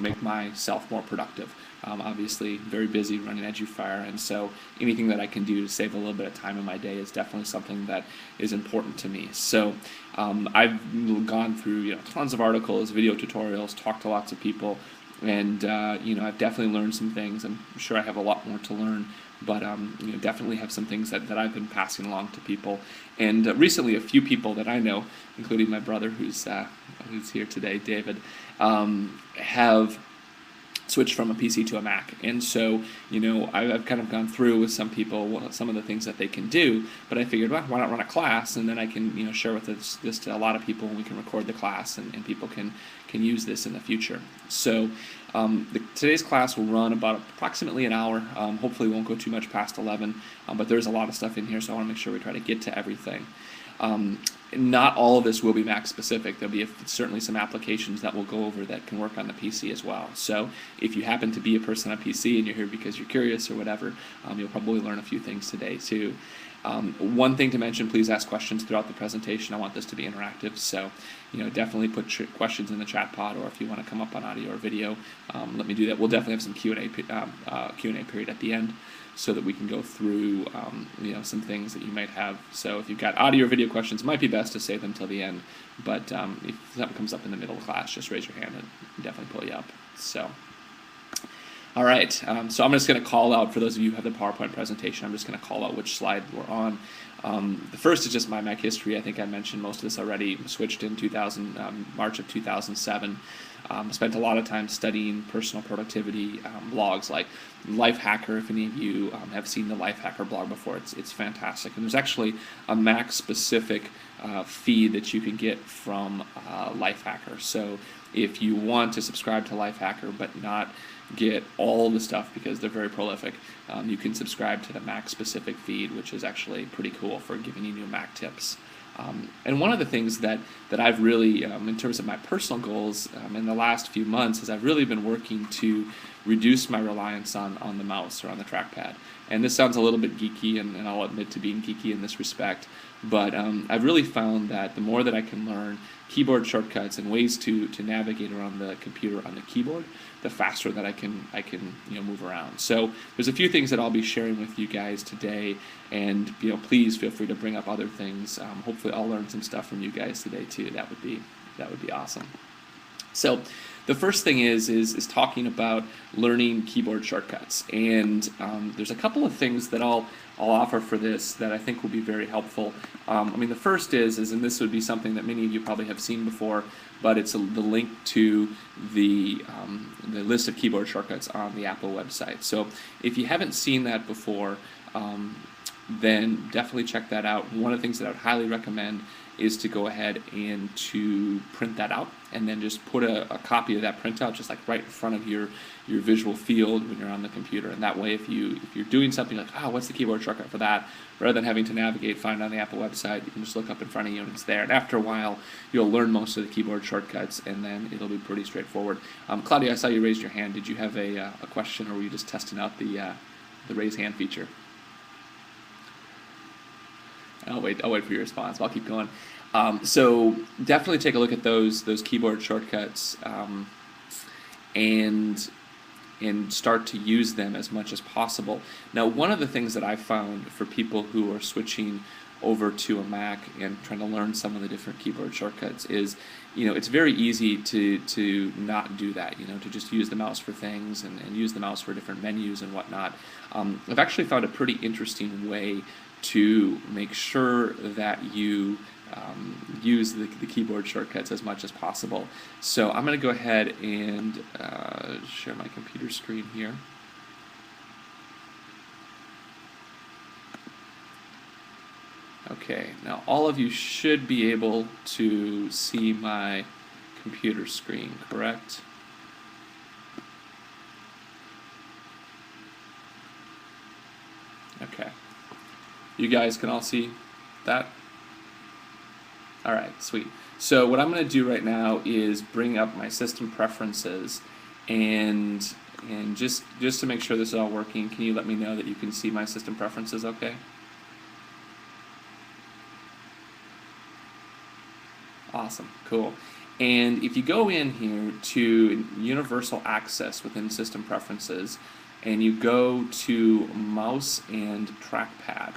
make myself more productive. Obviously, very busy running edufire, and so anything that I can do to save a little bit of time in my day is definitely something that is important to me. So I've gone through tons of articles, video tutorials, talked to lots of people, and I've definitely learned some things. I'm sure I have a lot more to learn, but definitely have some things that I've been passing along to people. And recently, a few people that I know, including my brother, who's here today, David, have switched from a PC to a Mac. And so, I've kind of gone through with some people some of the things that they can do, but I figured, well, why not run a class, and then I can share with this to a lot of people, and we can record the class, and people can use this in the future. So today's class will run about approximately an hour. Hopefully won't go too much past 11, but there's a lot of stuff in here, so I want to make sure we try to get to everything. Not all of this will be Mac specific. There'll be certainly some applications that we'll go over that can work on the PC as well. So if you happen to be a person on PC and you're here because you're curious or whatever, you'll probably learn a few things today too. One thing to mention, please ask questions throughout the presentation. I want this to be interactive, so definitely put questions in the chat pod, or if you want to come up on audio or video, let me do that. We'll definitely have some Q&A period at the end, so that we can go through some things that you might have. So if you've got audio or video questions, it might be best to save them till the end, but if something comes up in the middle of class, just raise your hand and we'll definitely pull you up. So all right, so I'm just going to call out, for those of you who have the PowerPoint presentation, I'm just going to call out which slide we're on. The first is just my Mac history. I think I mentioned most of this already. Switched in March of 2007. Spent a lot of time studying personal productivity blogs like Lifehacker. If any of you have seen the Lifehacker blog before, it's fantastic. And there's actually a Mac-specific feed that you can get from Lifehacker. So if you want to subscribe to Lifehacker but not get all the stuff because they're very prolific, you can subscribe to the Mac-specific feed, which is actually pretty cool for giving you new Mac tips. And one of the things that I've really, in terms of my personal goals in the last few months, is I've really been working to reduce my reliance on the mouse or on the trackpad. And this sounds a little bit geeky, and I'll admit to being geeky in this respect, but I've really found that the more that I can learn keyboard shortcuts and ways to navigate around the computer on the keyboard, the faster that I can move around. So there's a few things that I'll be sharing with you guys today, and please feel free to bring up other things. Hopefully I'll learn some stuff from you guys today too. That would be awesome. So the first thing is talking about learning keyboard shortcuts, and there's a couple of things that I'll offer for this that I think will be very helpful. The first is, and this would be something that many of you probably have seen before, but it's the link to the list of keyboard shortcuts on the Apple website. So if you haven't seen that before, then definitely check that out. One of the things that I would highly recommend is to go ahead and to print that out, and then just put a copy of that printout just like right in front of your visual field when you're on the computer. And that way, if you're doing something like, oh, what's the keyboard shortcut for that, rather than having to navigate, find it on the Apple website, you can just look up in front of you and it's there. And after a while, you'll learn most of the keyboard shortcuts, and then it'll be pretty straightforward. Claudia, I saw you raised your hand. Did you have a question, or were you just testing out the raise hand feature? I'll wait for your response. I'll keep going. So definitely take a look at those keyboard shortcuts and start to use them as much as possible. Now, one of the things that I've found for people who are switching over to a Mac and trying to learn some of the different keyboard shortcuts is, it's very easy to not do that, to just use the mouse for things and use the mouse for different menus and whatnot. I've actually found a pretty interesting way to make sure that you use the keyboard shortcuts as much as possible. So I'm going to go ahead and share my computer screen here. Okay, now all of you should be able to see my computer screen, correct? Okay. You guys can all see that? All right, sweet. So what I'm going to do right now is bring up my system preferences, and just to make sure this is all working, can you let me know that you can see my system preferences okay? Awesome, cool. And if you go in here to universal access within system preferences, and you go to mouse and trackpad,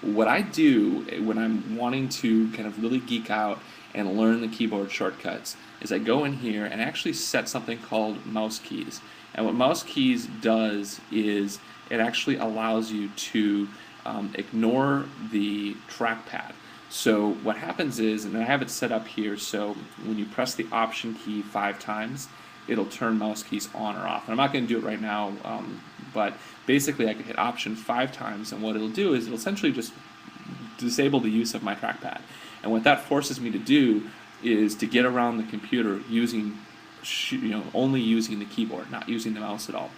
what I do when I'm wanting to kind of really geek out and learn the keyboard shortcuts is I go in here and actually set something called mouse keys. And what mouse keys does is it actually allows you to ignore the trackpad. So what happens is, and I have it set up here, so when you press the Option key 5 times, it'll turn mouse keys on or off. And I'm not going to do it right now, but basically I can hit Option 5 times, and what it'll do is it'll essentially just disable the use of my trackpad. And what that forces me to do is to get around the computer using, only using the keyboard, not using the mouse at all.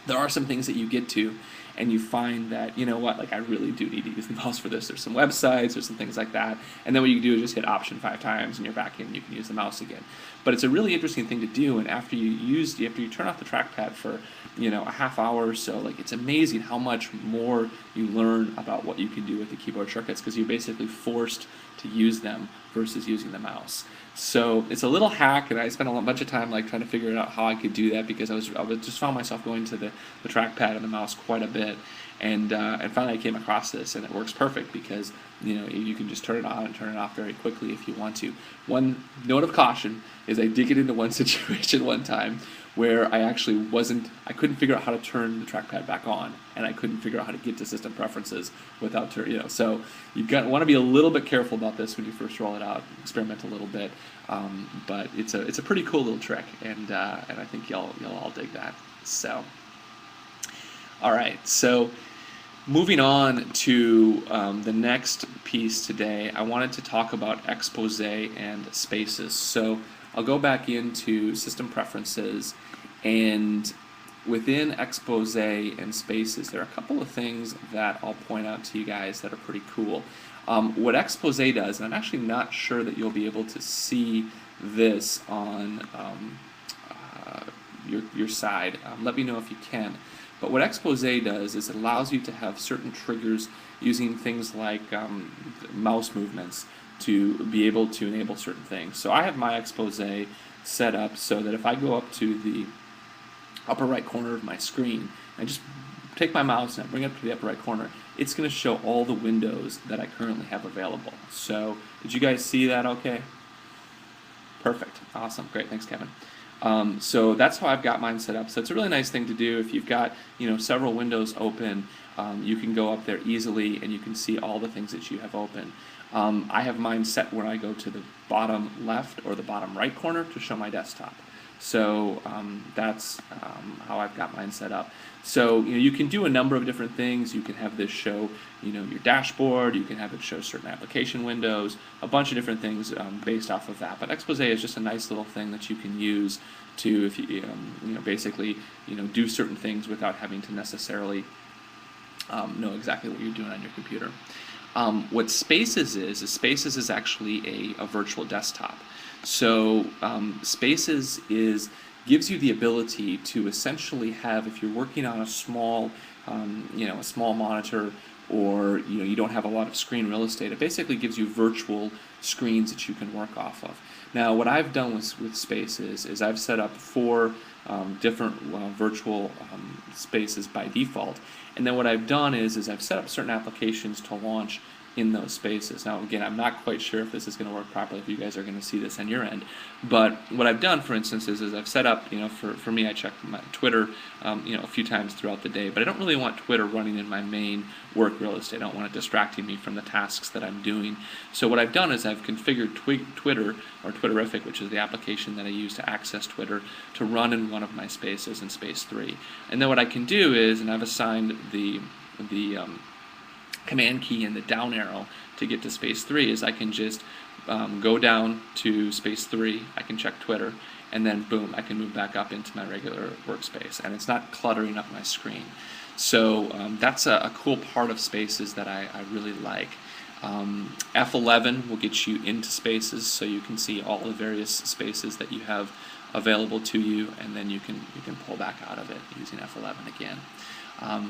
There are some things that you get to and you find that, you know what, like I really do need to use the mouse for this. There's some websites, there's some things like that, and then what you can do is just hit Option 5 times and you're back in and you can use the mouse again. But it's a really interesting thing to do, and after you turn off the trackpad for a half hour or so, like it's amazing how much more you learn about what you can do with the keyboard shortcuts, because you're basically forced to use them versus using the mouse. So it's a little hack, and I spent a bunch of time like trying to figure out how I could do that, because I just found myself going to the trackpad and the mouse quite a bit, and finally I came across this, and it works perfect because you can just turn it on and turn it off very quickly if you want to. One note of caution is I did get into one situation one time where I couldn't figure out how to turn the trackpad back on, and I couldn't figure out how to get to system preferences without so you want to be a little bit careful about this when you first roll it out. Experiment a little bit, but it's a pretty cool little trick, and I think you'll all dig that. So, all right, so moving on to the next piece today, I wanted to talk about expose and spaces. So I'll go back into system preferences, and within expose and spaces, there are a couple of things that I'll point out to you guys that are pretty cool. What expose does, and I'm actually not sure that you'll be able to see this on your side. Let me know if you can. But what expose does is it allows you to have certain triggers using things like mouse movements to be able to enable certain things. So I have my expose set up so that if I go up to the upper right corner of my screen and just take my mouse and bring it up to the upper right corner, it's going to show all the windows that I currently have available. So did you guys see that okay? Perfect. Awesome. Great. Thanks, Kevin. So that's how I've got mine set up. So it's a really nice thing to do if you've got several windows open. You can go up there easily and you can see all the things that you have open. I have mine set where I go to the bottom left or the bottom right corner to show my desktop. So that's how I've got mine set up. So you can do a number of different things. You can have this show your dashboard. You can have it show certain application windows, a bunch of different things based off of that. But expose is just a nice little thing that you can use to, if you basically do certain things without having to necessarily know exactly what you're doing on your computer. What Spaces is actually a virtual desktop. So Spaces gives you the ability to essentially have, if you're working on a small monitor, or you don't have a lot of screen real estate, it basically gives you virtual screens that you can work off of. Now, what I've done with Spaces is I've set up 4 different virtual spaces by default, and then what I've done is I've set up certain applications to launch in those spaces. Now again, I'm not quite sure if this is going to work properly, if you guys are going to see this on your end, but what I've done, for instance, is I've set up, for me, I check my Twitter a few times throughout the day, but I don't really want Twitter running in my main work real estate. I don't want it distracting me from the tasks that I'm doing. So what I've done is I've configured Twitter, or Twitterific, which is the application that I use to access Twitter, to run in one of my spaces in space 3. And then what I can do is, and I've assigned the command key and the down arrow to get to space 3, is I can just go down to space 3, I can check Twitter, and then boom, I can move back up into my regular workspace, and it's not cluttering up my screen. So that's a cool part of Spaces that I really like. F11 will get you into Spaces, so you can see all the various spaces that you have available to you, and then you can pull back out of it using F11 again.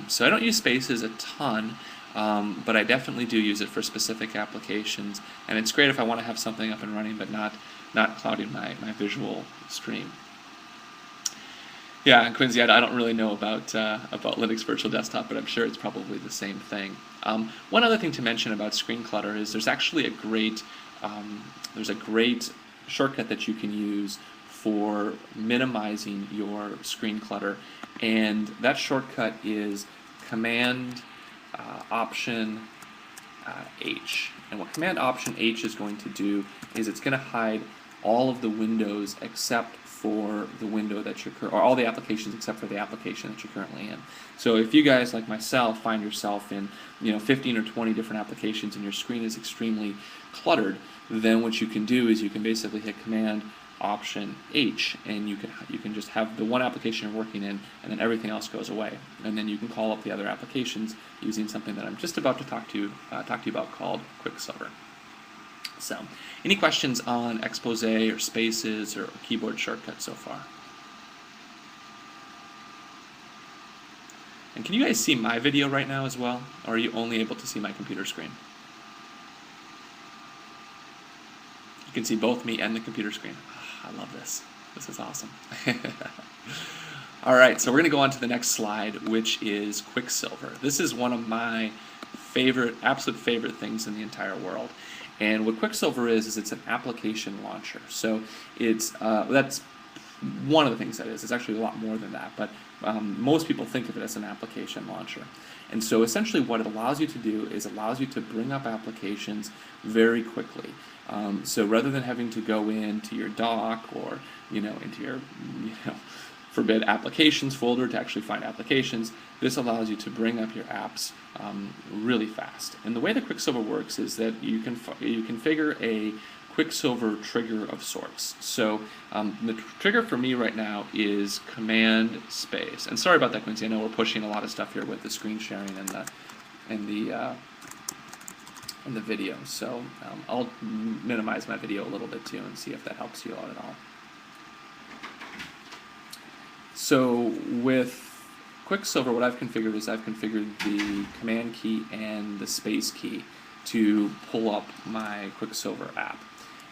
So I don't use Spaces a ton, but I definitely do use it for specific applications, and it's great if I want to have something up and running but not not clouding my visual stream. Yeah, and Quincy, I don't really know about Linux Virtual Desktop, but I'm sure it's probably the same thing. One other thing to mention about screen clutter is there's actually a great shortcut that you can use for minimizing your screen clutter, and that shortcut is Command Option H. And what Command Option H is going to do is it's going to hide all of the windows except for the window that you're or all the applications except for the application that you're currently in. So if you guys like myself find yourself in 15 or 20 different applications and your screen is extremely cluttered, then what you can do is you can basically hit Command Option H, and you can just have the one application you're working in, and then everything else goes away, and then you can call up the other applications using something that I'm just about to talk to you about called Quicksilver. So, any questions on expose or spaces or keyboard shortcuts so far? And can you guys see my video right now as well, or are you only able to see my computer screen? You can see both me and the computer screen. I love this. This is awesome. All right, so we're going to go on to the next slide, which is Quicksilver. This is one of my absolute favorite things in the entire world. And what Quicksilver is it's an application launcher. So it's that's one of the things that is. It's actually a lot more than that, but most people think of it as an application launcher. And so essentially what it allows you to do is allows you to bring up applications very quickly. So rather than having to go into your dock or into your forbid applications folder to actually find applications, this allows you to bring up your apps really fast. And the way that Quicksilver works is that you configure a Quicksilver trigger of sorts. So the trigger for me right now is Command Space. And sorry about that, Quincy. I know we're pushing a lot of stuff here with the screen sharing and the video. So I'll minimize my video a little bit too and see if that helps you out at all. So with Quicksilver, what I've configured is I've configured the Command key and the Space key to pull up my Quicksilver app.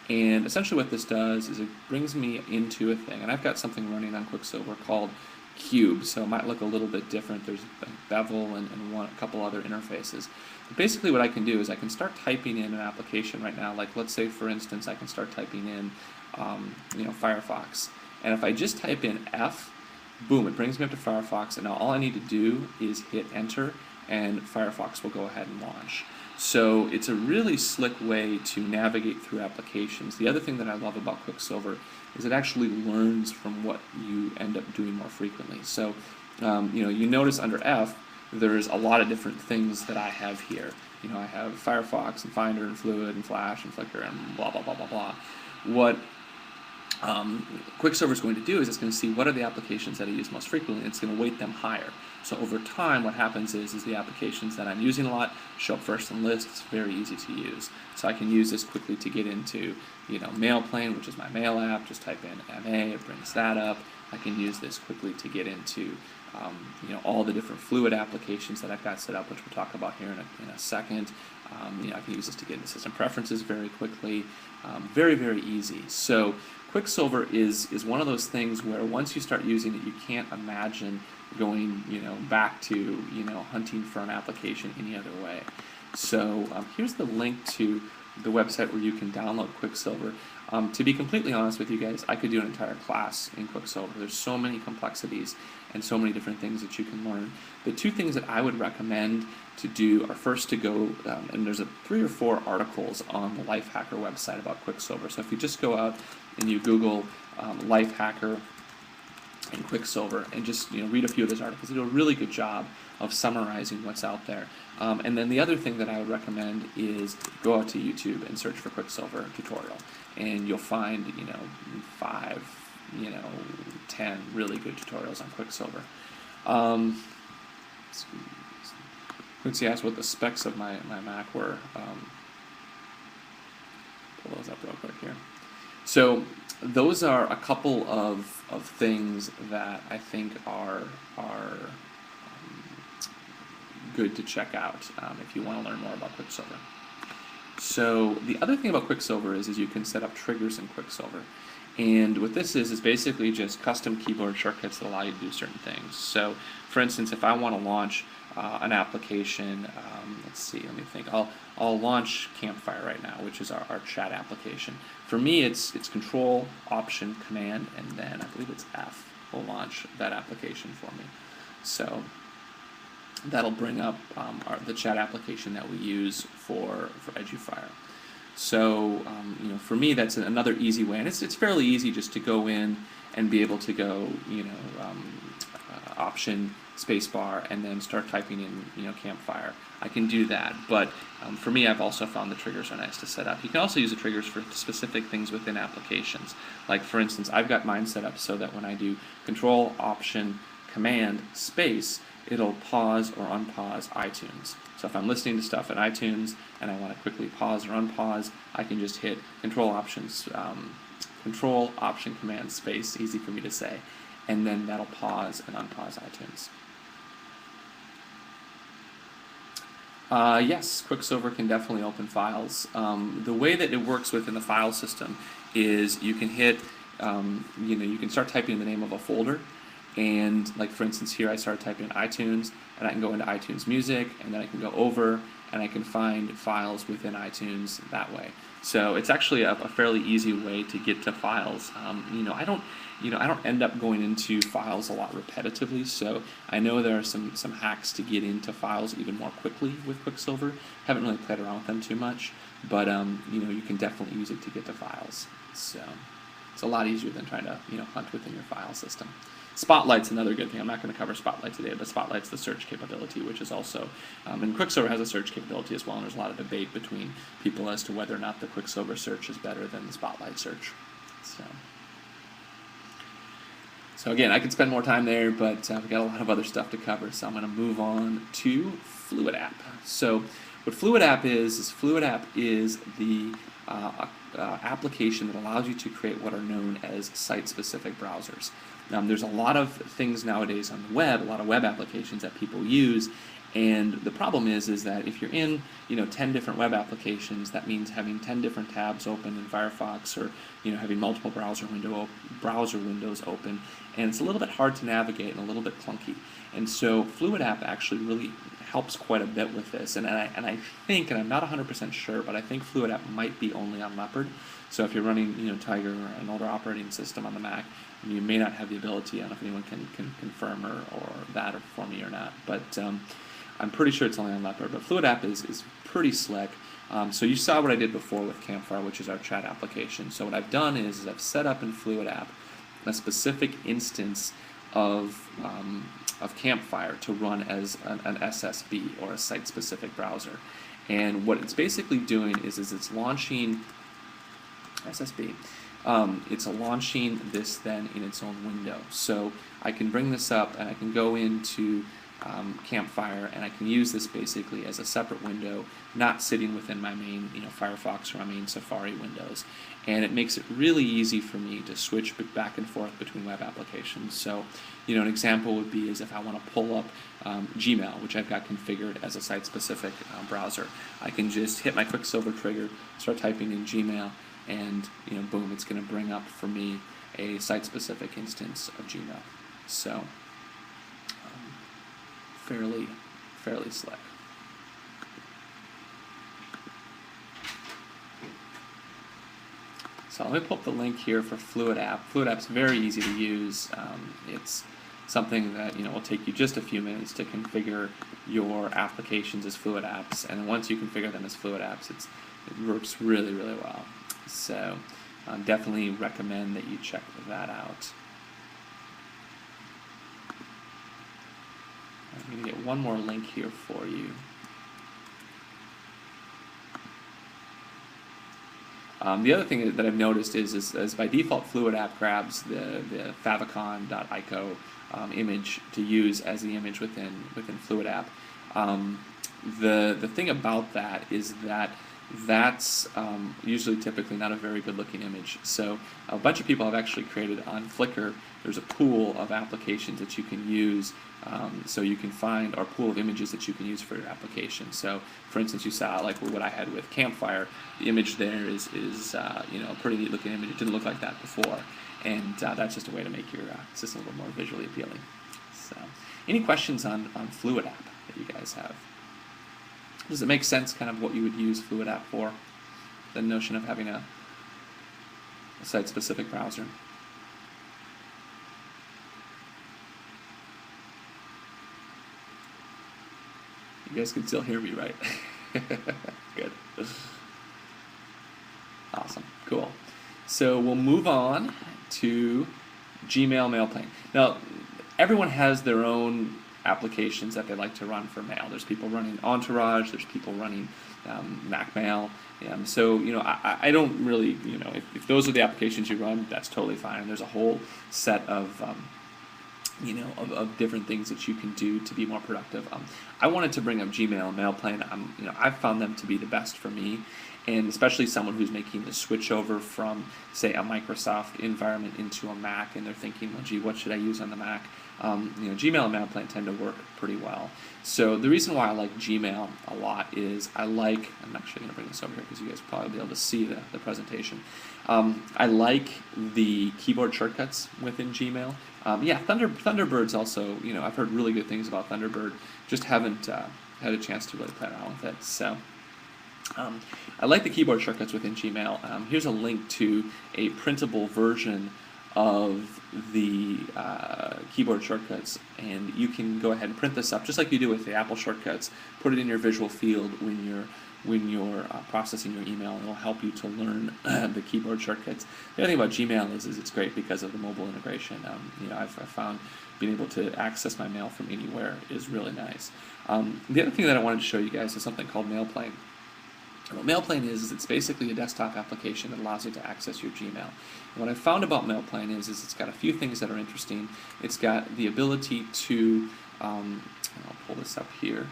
And essentially what this does is it brings me into a thing, and I've got something running on Quicksilver called Cube, so it might look a little bit different. There's a bevel and a couple other interfaces. But basically what I can do is I can start typing in an application right now, like let's say for instance I can start typing in Firefox. And if I just type in F, boom, it brings me up to Firefox, and now all I need to do is hit enter, and Firefox will go ahead and launch. So it's a really slick way to navigate through applications. The other thing that I love about Quicksilver is it actually learns from what you end up doing more frequently. So you notice under F, there's a lot of different things that I have here. I have Firefox and Finder and Fluid and Flash and Flickr and blah, blah, blah, blah, blah. What Quicksilver is going to do is it's going to see what are the applications that I use most frequently, and it's going to weight them higher. So over time what happens is the applications that I'm using a lot show up first in the list. It's very easy to use. So I can use this quickly to get into MailPlane, which is my mail app. Just type in MA, it brings that up. I can use this quickly to get into all the different Fluid applications that I've got set up, which we'll talk about here in a second. I can use this to get into system preferences very quickly. Very, very easy. So Quicksilver is one of those things where once you start using it, you can't imagine going back to hunting for an application any other way. So here's the link to the website where you can download Quicksilver. To be completely honest with you guys, I could do an entire class in Quicksilver. There's so many complexities and so many different things that you can learn. The two things that I would recommend to do are first to go, and there's 3 or 4 articles on the Lifehacker website about Quicksilver. So if you just go out and you Google Lifehacker and Quicksilver and just read a few of those articles, they do a really good job of summarizing what's out there. And then the other thing that I would recommend is go out to YouTube and search for Quicksilver tutorial, and you'll find 5, 10 really good tutorials on Quicksilver. Quincy asked what the specs of my Mac were. Pull those up real quick here. So those are a couple of things that I think are good to check out if you want to learn more about Quicksilver. So the other thing about Quicksilver is you can set up triggers in Quicksilver. And what this is basically just custom keyboard shortcuts that allow you to do certain things. So for instance, if I want to launch an application, let's see, let me think. I'll launch Campfire right now, which is our chat application. For me, it's Control, Option, Command, and then I believe it's F will launch that application for me. So that'll bring up the chat application that we use for edufire. So for me, that's another easy way, and it's fairly easy just to go in and be able to go, Option, spacebar, and then start typing in, Campfire. I can do that, but for me, I've also found the triggers are nice to set up. You can also use the triggers for specific things within applications. Like for instance, I've got mine set up so that when I do Control, Option, Command, Space, it'll pause or unpause iTunes. So if I'm listening to stuff in iTunes and I want to quickly pause or unpause, I can just hit Control, Option, Command, Space, easy for me to say, and then that'll pause and unpause iTunes. Yes, Quicksilver can definitely open files. The way that it works within the file system is you can hit, you can start typing in the name of a folder, and like for instance here I started typing in iTunes, and I can go into iTunes Music, and then I can go over and I can find files within iTunes that way. So it's actually a fairly easy way to get to files. I don't end up going into files a lot repetitively, so I know there are some hacks to get into files even more quickly with Quicksilver. Haven't really played around with them too much, but you can definitely use it to get to files. So it's a lot easier than trying to hunt within your file system. Spotlight's another good thing. I'm not going to cover Spotlight today, but Spotlight's the search capability, which is also, and Quicksilver has a search capability as well, and there's a lot of debate between people as to whether or not the Quicksilver search is better than the Spotlight search. So again, I could spend more time there, but we've got a lot of other stuff to cover, so I'm going to move on to Fluid App. So what Fluid App is Fluid App is the application that allows you to create what are known as site-specific browsers. There's a lot of things nowadays on the web, a lot of web applications that people use, and the problem is that if you're in 10 different web applications, that means having 10 different tabs open in Firefox, or having multiple browser windows open, and it's a little bit hard to navigate and a little bit clunky. And so Fluid App actually really helps quite a bit with this, and I think, and I'm not 100% sure, but I think Fluid App might be only on Leopard. So if you're running Tiger or an older operating system on the Mac, you may not have the ability. I don't know if anyone can confirm or that for me or not, but I'm pretty sure it's only on Leopard. But Fluid App is pretty slick. So you saw what I did before with Campfire, which is our chat application. So what I've done is I've set up in Fluid App a specific instance of Campfire to run as an SSB, or a site-specific browser. And what it's basically doing is it's launching SSB. It's launching this then in its own window. So I can bring this up and I can go into Campfire, and I can use this basically as a separate window, not sitting within my main Firefox or my main Safari windows. And it makes it really easy for me to switch back and forth between web applications. So an example would be is if I want to pull up Gmail, which I've got configured as a site-specific browser, I can just hit my Quicksilver trigger, start typing in Gmail, and boom, it's going to bring up for me a site-specific instance of Gmail. So fairly slick. So let me pull up the link here for Fluid App. Fluid App's very easy to use. It's something that will take you just a few minutes to configure your applications as Fluid Apps, and once you configure them as Fluid Apps, it works really well. So definitely recommend that you check that out. I'm going to get one more link here for you. The other thing that I've noticed is by default Fluid App grabs the favicon.ico image to use as the image within Fluid App. The thing about that is that that's usually typically not a very good looking image. So a bunch of people have actually created on Flickr, there's a pool of applications that you can use, so you can find, or pool of images that you can use for your application. So for instance, you saw like what I had with Campfire, the image there is you know, a pretty neat looking image. It didn't look like that before, and that's just a way to make your system a little more visually appealing. So any questions on Fluid App that you guys have? Does it make sense kind of what you would use Fluid App for? The notion of having a site-specific browser. You guys can still hear me, right? Good. Awesome. Cool. So we'll move on to Gmail MailPlane. Now, everyone has their own applications that they like to run for mail. There's people running Entourage, there's people running MacMail. So, you know, I don't really, you know, if those are the applications you run, that's totally fine. And there's a whole set of, you know, of different things that you can do to be more productive. I wanted to bring up Gmail and MailPlane. You know, I've found them to be the best for me, and especially someone who's making the switch over from, say, a Microsoft environment into a Mac, and they're thinking, well, gee, what should I use on the Mac? You know, Gmail and MailPlane tend to work pretty well. So the reason why I like Gmail a lot is I'm actually going to bring this over here because you guys will probably be able to see the presentation. I like the keyboard shortcuts within Gmail. Yeah, Thunderbird's also, you know, I've heard really good things about Thunderbird, just haven't had a chance to really play around with it. So I like the keyboard shortcuts within Gmail. Here's a link to a printable version of the keyboard shortcuts, and you can go ahead and print this up just like you do with the Apple shortcuts. Put it in your visual field when you're processing your email, and it'll help you to learn the keyboard shortcuts. The other thing about Gmail is it's great because of the mobile integration. You know, I've found being able to access my mail from anywhere is really nice. The other thing that I wanted to show you guys is something called MailPlane. What MailPlane is it's basically a desktop application that allows you to access your Gmail. And what I found about MailPlane is it's got a few things that are interesting. It's got the ability to, I'll pull this up here.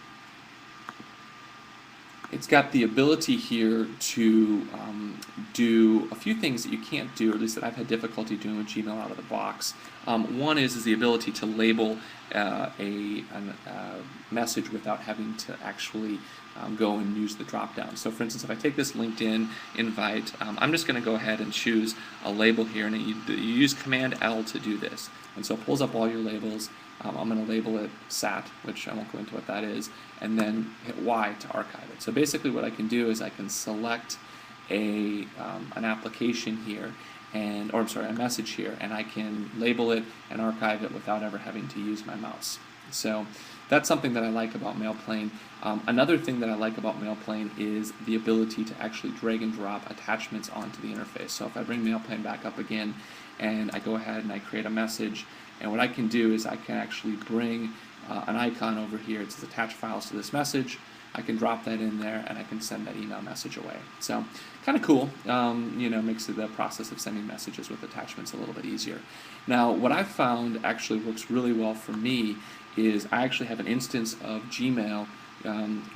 It's got the ability here to do a few things that you can't do, or at least that I've had difficulty doing with Gmail out of the box. One is the ability to label a message without having to actually go and use the drop-down. So for instance, if I take this LinkedIn invite, I'm just going to go ahead and choose a label here, and you use Command L to do this. And so it pulls up all your labels. I'm going to label it SAT, which I won't go into what that is, and then hit Y to archive it. So basically what I can do is I can select an application here, a message here, and I can label it and archive it without ever having to use my mouse. So that's something that I like about MailPlane. Another thing that I like about MailPlane is the ability to actually drag and drop attachments onto the interface. So if I bring MailPlane back up again and I go ahead and I create a message, and what I can do is I can actually bring an icon over here. It says attach files to this message. I can drop that in there and I can send that email message away. So kind of cool, you know, makes the process of sending messages with attachments a little bit easier. Now what I've found actually works really well for me is I actually have an instance of Gmail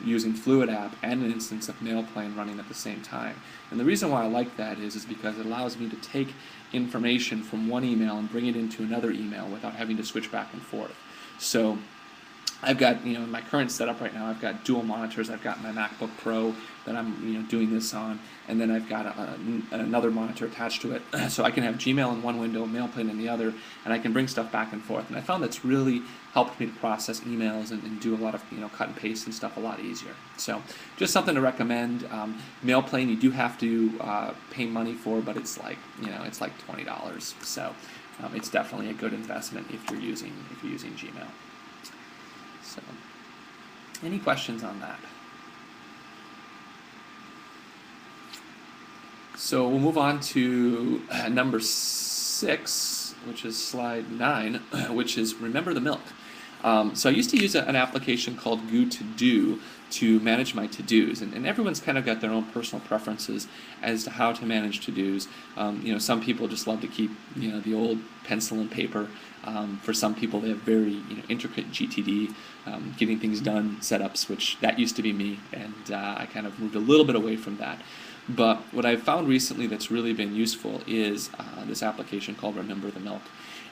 using Fluid App and an instance of MailPlane running at the same time. And the reason why I like that is because it allows me to take information from one email and bring it into another email without having to switch back and forth. So I've got, you know, in my current setup right now, I've got dual monitors. I've got my MacBook Pro that I'm, you know, doing this on, and then I've got another monitor attached to it. So I can have Gmail in one window, MailPlane in the other, and I can bring stuff back and forth. And I found that's really helped me to process emails and do a lot of, you know, cut and paste and stuff a lot easier. So just something to recommend. MailPlane you do have to pay money for, but it's like, you know, it's like $20. So it's definitely a good investment if you're using Gmail. So, any questions on that? So we'll move on to number 6, which is slide 9, which is remember the milk. So I used to use an application called GoToDo to manage my to-dos, and everyone's kind of got their own personal preferences as to how to manage to-dos. Some people just love to keep the old pencil and paper. For some people, they have very intricate GTD, getting things done setups, which that used to be me, and I kind of moved a little bit away from that. But what I've found recently that's really been useful is this application called Remember the Milk.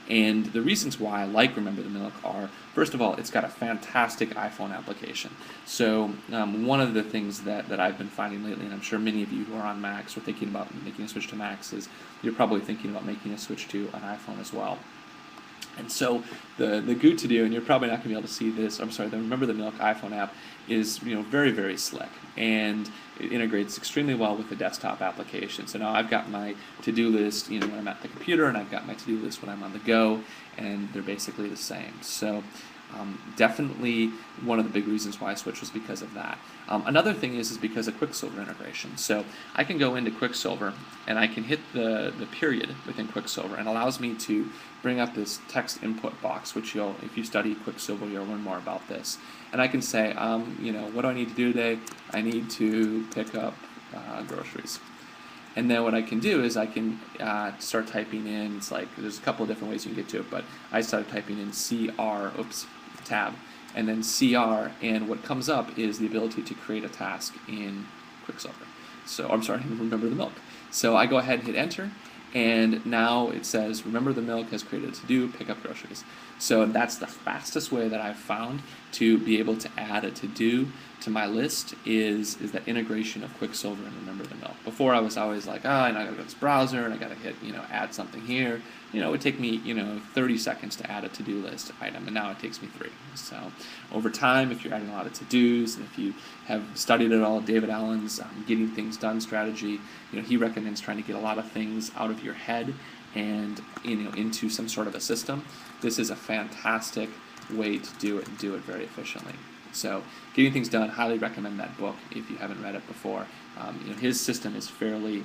And the reasons why I like Remember the Milk are, first of all, it's got a fantastic iPhone application. So one of the things that I've been finding lately, and I'm sure many of you who are on Macs or thinking about making a switch to Macs, is you're probably thinking about making a switch to an iPhone as well. And so the GoToDo, and you're probably not going to be able to see this, I'm sorry, the Remember the Milk iPhone app is very, very slick, and it integrates extremely well with the desktop application. So now I've got my to-do list when I'm at the computer, and I've got my to-do list when I'm on the go, and they're basically the same. So definitely one of the big reasons why I switched was because of that. Another thing is because of Quicksilver integration. So I can go into Quicksilver and I can hit the period within Quicksilver, and allows me to bring up this text input box, which if you study Quicksilver, you'll learn more about this. And I can say, what do I need to do today? I need to pick up groceries. And then what I can do is I can start typing in, it's like, there's a couple of different ways you can get to it, but I started typing in tab, and then CR, and what comes up is the ability to create a task in Quicksilver. So, I'm sorry, Remember the Milk. So I go ahead and hit enter, and now it says, Remember the Milk has created a to-do, pick up groceries. So that's the fastest way that I've found to be able to add a to-do to my list is that integration of Quicksilver and Remember the Milk. Before I was always like, and I gotta go to this browser, and I gotta hit, add something here. It would take me, 30 seconds to add a to-do list item, and now it takes me 3. So over time, if you're adding a lot of to-dos, and if you have studied at all David Allen's getting things done strategy, he recommends trying to get a lot of things out of your head and into some sort of a system. This is a fantastic way to do it, and do it very efficiently. So Getting Things Done, highly recommend that book if you haven't read it before. His system is fairly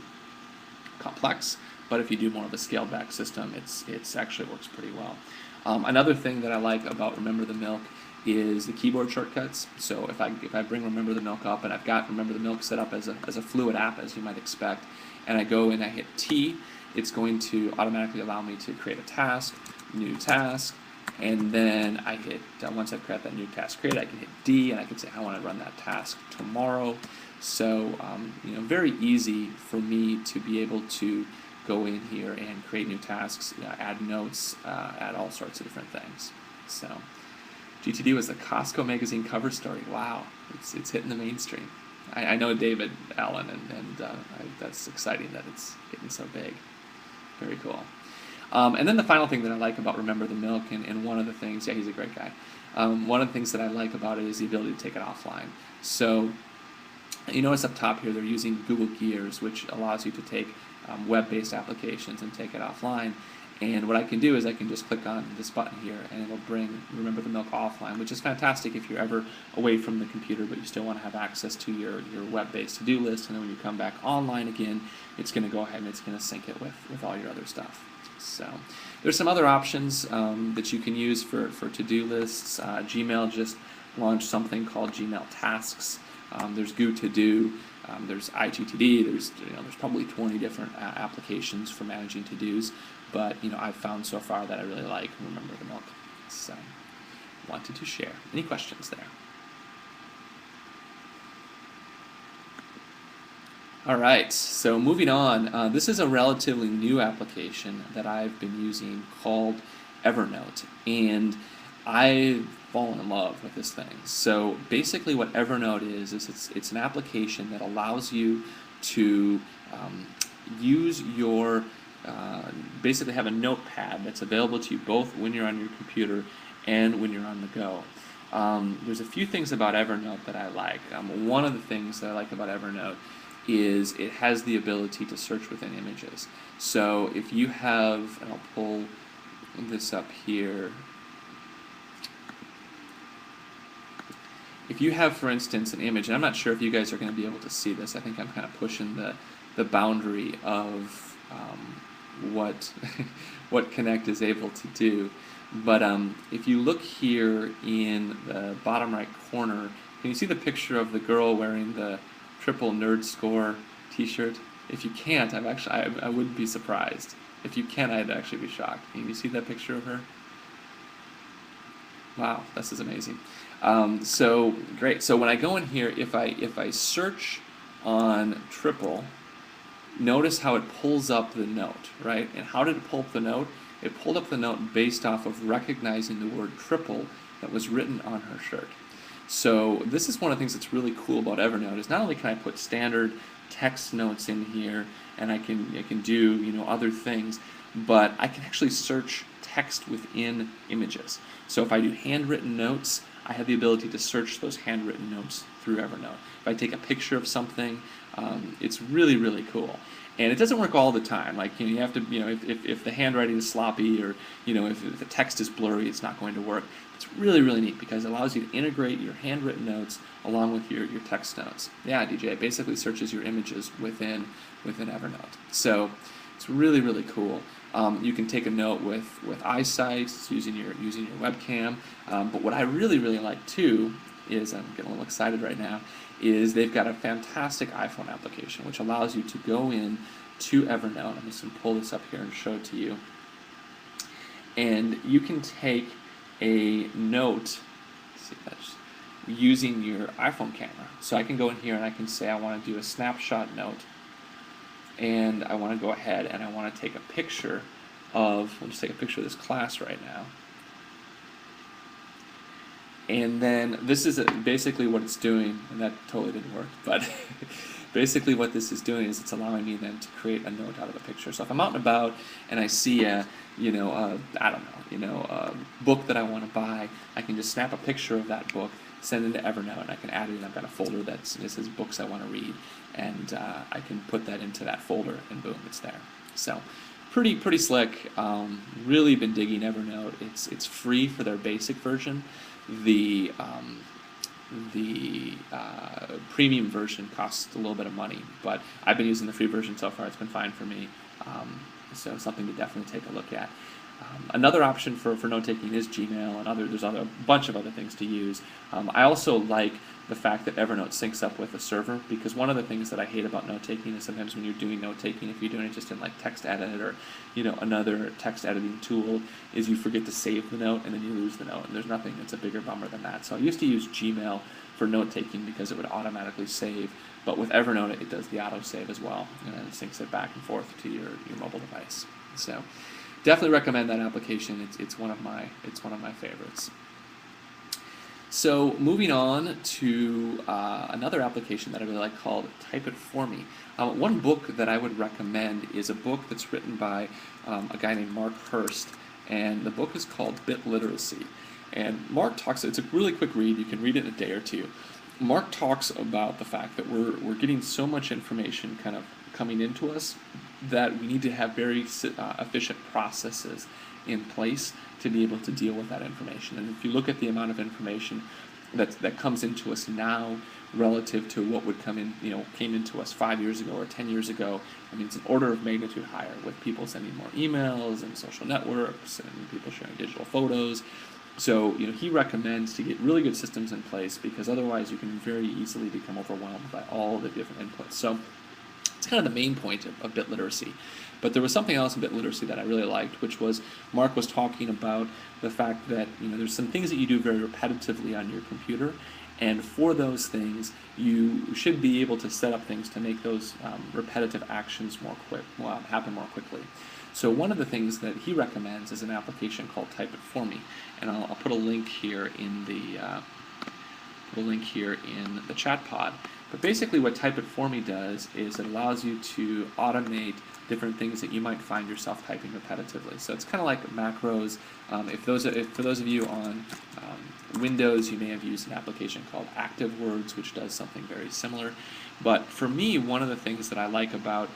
complex, but if you do more of a scaled back system, it's actually works pretty well. Another thing that I like about Remember the Milk is the keyboard shortcuts. So if I bring Remember the Milk up, and I've got Remember the Milk set up as a fluid app, as you might expect, and I go and I hit T, it's going to automatically allow me to create a task, new task, and then I hit, once I've created that new task created, I can hit D, and I can say I want to run that task tomorrow. So very easy for me to be able to go in here and create new tasks, add notes, add all sorts of different things. So GTD was the Costco magazine cover story. Wow, it's hitting the mainstream. I know David Allen, and that's exciting that it's getting so big. Very cool. And then the final thing that I like about Remember the Milk, and one of the things, he's a great guy. One of the things that I like about it is the ability to take it offline. So you notice up top here they're using Google Gears, which allows you to take web-based applications and take it offline. And what I can do is I can just click on this button here, and it'll bring Remember the Milk offline, which is fantastic if you're ever away from the computer but you still want to have access to your web-based to-do list, and then when you come back online again, it's going to go ahead and it's going to sync it with all your other stuff. So there's some other options that you can use for to-do lists. Gmail just launched something called Gmail Tasks. There's GoToDo. There's IGTD. There's probably 20 different applications for managing to-dos, but I've found so far that I really like Remember the Milk. So wanted to share. Any questions there? All right, so moving on. This is a relatively new application that I've been using called Evernote, and I've fallen in love with this thing. So basically what Evernote is it's an application that allows you to use your, basically have a notepad that's available to you both when you're on your computer and when you're on the go. There's a few things about Evernote that I like. One of the things that I like about Evernote is it has the ability to search within images. So if you have, and I'll pull this up here, if you have, for instance, an image, and I'm not sure if you guys are going to be able to see this, I think I'm kind of pushing the boundary of what what Connect is able to do, But if you look here in the bottom right corner, can you see the picture of the girl wearing the triple nerd score t-shirt? If you can't, I wouldn't be surprised. If you can, I'd actually be shocked. Can you see that picture of her? Wow, this is amazing. So great. So when I go in here, if I search on triple, notice how it pulls up the note, right? And how did it pull up the note? It pulled up the note based off of recognizing the word triple that was written on her shirt. So this is one of the things that's really cool about Evernote is not only can I put standard text notes in here and I can do other things, but I can actually search text within images. So if I do handwritten notes, I have the ability to search those handwritten notes through Evernote. If I take a picture of something, it's really, really cool. And it doesn't work all the time. Like, you have to, if the handwriting is sloppy or, if the text is blurry, it's not going to work. It's really, really neat because it allows you to integrate your handwritten notes along with your text notes. Yeah, DJ, it basically searches your images within Evernote. So it's really, really cool. You can take a note with eyesight, using your webcam. But what I really, really like too is, I'm getting a little excited right now, is they've got a fantastic iPhone application which allows you to go in to Evernote. I'm just going to pull this up here and show it to you. And you can take a note, using your iPhone camera. So I can go in here and I can say I want to do a snapshot note. And I want to go ahead and I want to take a picture of, we'll just take a picture of this class right now. And then this is basically what it's doing, and that totally didn't work, but basically what this is doing is it's allowing me then to create a note out of the picture. So if I'm out and about and I see a book that I want to buy, I can just snap a picture of that book, send it to Evernote, and I can add it in. I've got a folder that says books I want to read, and I can put that into that folder, and boom, it's there. So pretty slick. Really been digging Evernote. It's free for their basic version. The premium version costs a little bit of money, but I've been using the free version so far. It's been fine for me. So something to definitely take a look at. Another option for note-taking is Gmail, and there's a bunch of other things to use. I also like the fact that Evernote syncs up with a server, because one of the things that I hate about note-taking is sometimes when you're doing note-taking, if you're doing it just in like TextEdit or another text editing tool, is you forget to save the note and then you lose the note, and there's nothing that's a bigger bummer than that. So I used to use Gmail for note-taking because it would automatically save, but with Evernote it does the auto-save as well, and it syncs it back and forth to your mobile device. So definitely recommend that application. It's one of my favorites. So moving on to another application that I really like called Type It For Me. One book that I would recommend is a book that's written by a guy named Mark Hurst, and the book is called Bit Literacy. And Mark talks, it's a really quick read, you can read it in a day or two. Mark talks about the fact that we're getting so much information kind of coming into us that we need to have very efficient processes in place to be able to deal with that information. And if you look at the amount of information that comes into us now relative to what would came into us 5 years ago or 10 years ago, I mean, it's an order of magnitude higher, with people sending more emails and social networks and people sharing digital photos. So, he recommends to get really good systems in place, because otherwise you can very easily become overwhelmed by all the different inputs. So it's kind of the main point of bit literacy. But there was something else in bit literacy that I really liked, which was Mark was talking about the fact that there's some things that you do very repetitively on your computer, and for those things you should be able to set up things to make those repetitive actions happen more quickly. So one of the things that he recommends is an application called Type It For Me, and I'll put a link here in the chat pod. But basically what Type It For Me does is it allows you to automate different things that you might find yourself typing repetitively. So it's kind of like macros. For those of you on Windows, you may have used an application called ActiveWords, which does something very similar. But for me, one of the things that I like about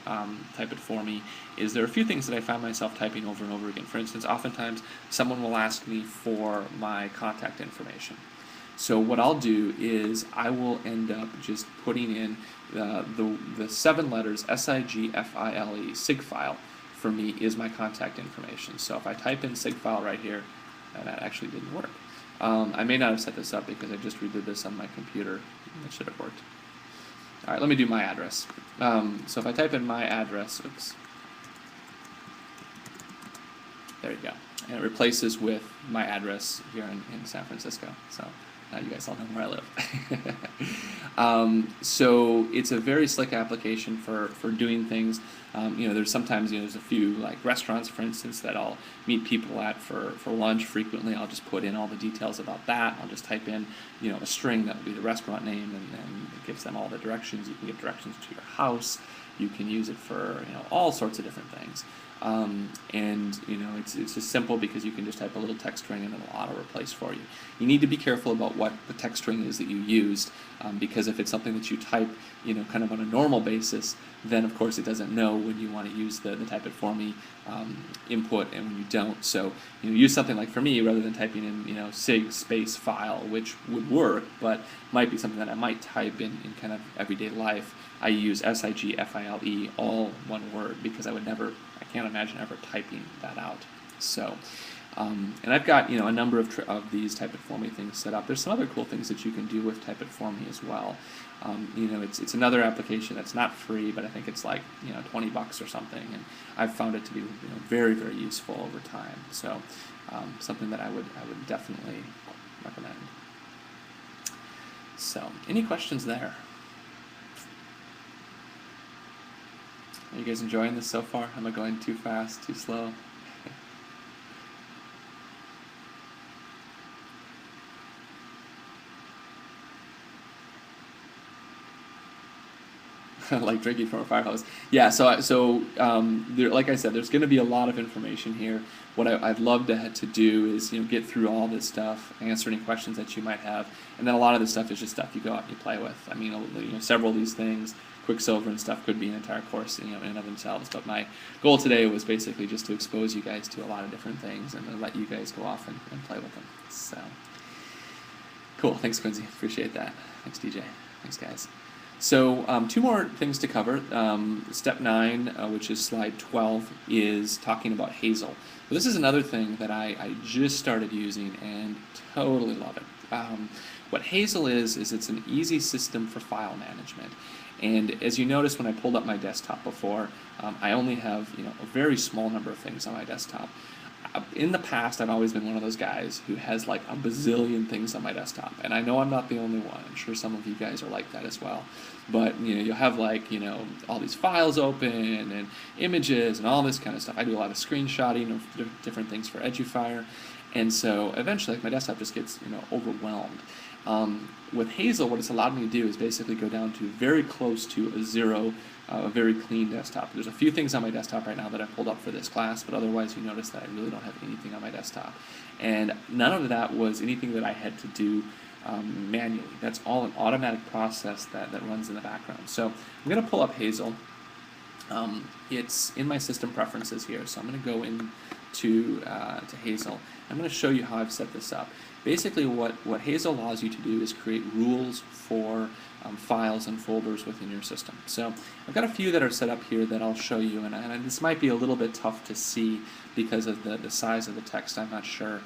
Type It For Me is there are a few things that I find myself typing over and over again. For instance, oftentimes someone will ask me for my contact information. So what I'll do is I will end up just putting in the 7 letters SIGFILE. SIG file for me is my contact information. So if I type in SIG file right here, that actually didn't work. I may not have set this up because I just redid this on my computer. It should have worked. All right, let me do my address. So if I type in my address, oops, there you go. And it replaces with my address here in San Francisco. So now you guys all know where I live. So it's a very slick application for doing things. There's sometimes, there's a few like restaurants, for instance, that I'll meet people at for lunch frequently. I'll just put in all the details about that. I'll just type in, a string that will be the restaurant name, and it gives them all the directions. You can get directions to your house. You can use it for, all sorts of different things. It's just simple because you can just type a little text string and it'll auto-replace for you. You need to be careful about what the text string is that you used, because if it's something that you type, kind of on a normal basis, then of course it doesn't know when you want to use the type it for me input and when you don't. So use something like, for me, rather than typing in sig space file, which would work, but might be something that I might type in kind of everyday life. I use SIGFILE, all one word, because I can't imagine ever typing that out. So, and I've got a number of these type it for me things set up. There's some other cool things that you can do with type it for me as well. It's another application that's not free, but I think it's like $20 or something, and I've found it to be very, very useful over time. So something that I would definitely recommend. So any questions there? Are you guys enjoying this so far? Am I going too fast, too slow? Like drinking from a fire hose. Yeah, so there, like I said, there's going to be a lot of information here. What I'd love to do is get through all this stuff, answer any questions that you might have, and then a lot of this stuff is just stuff you go out and you play with. I mean, several of these things, Quicksilver and stuff, could be an entire course in and of themselves. But my goal today was basically just to expose you guys to a lot of different things and to let you guys go off and play with them. So cool. Thanks, Quincy. Appreciate that. Thanks, DJ. Thanks, guys. So 2 more things to cover. Step 9, which is slide 12, is talking about Hazel. So this is another thing that I just started using and totally love it. What Hazel is it's an easy system for file management. And as you noticed when I pulled up my desktop before, I only have a very small number of things on my desktop. In the past, I've always been one of those guys who has like a bazillion things on my desktop, and I know I'm not the only one. I'm sure some of you guys are like that as well. But you'll have like all these files open and images and all this kind of stuff. I do a lot of screenshotting of different things for edufire, and so eventually like, my desktop just gets overwhelmed. With Hazel, what it's allowed me to do is basically go down to very close to a zero, a very clean desktop. There's a few things on my desktop right now that I pulled up for this class, but otherwise you notice that I really don't have anything on my desktop. And none of that was anything that I had to do manually. That's all an automatic process that runs in the background. So I'm going to pull up Hazel. It's in my system preferences here, so I'm going to go into to Hazel. I'm going to show you how I've set this up. Basically what Hazel allows you to do is create rules for files and folders within your system. So I've got a few that are set up here that I'll show you, and this might be a little bit tough to see because of the size of the text, I'm not sure.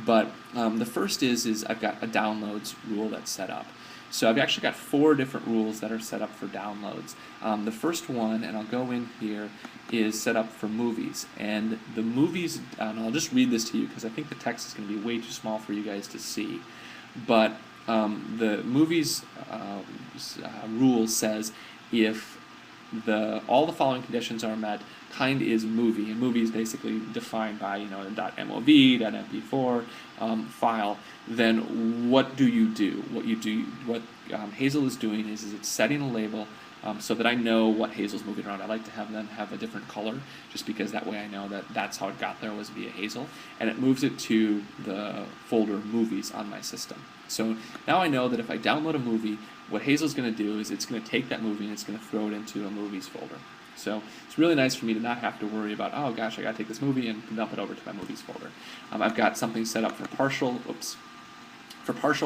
But the first is I've got a downloads rule that's set up. So I've actually got 4 different rules that are set up for downloads. The first one, and I'll go in here, is set up for movies. And the movies, and I'll just read this to you because I think the text is going to be way too small for you guys to see. But the movies rule says if all the following conditions are met, kind is movie, and movie is basically defined by a .mov, .mp4 file. Then what do you do? What Hazel is doing is it's setting a label so that I know what Hazel's moving around. I like to have them have a different color, just because that way I know that that's how it got there, was via Hazel, and it moves it to the folder movies on my system. So now I know that if I download a movie, what Hazel's going to do is it's going to take that movie and it's going to throw it into a movies folder. So it's really nice for me to not have to worry about, oh gosh, I got to take this movie and dump it over to my movies folder. I've got something set up for partial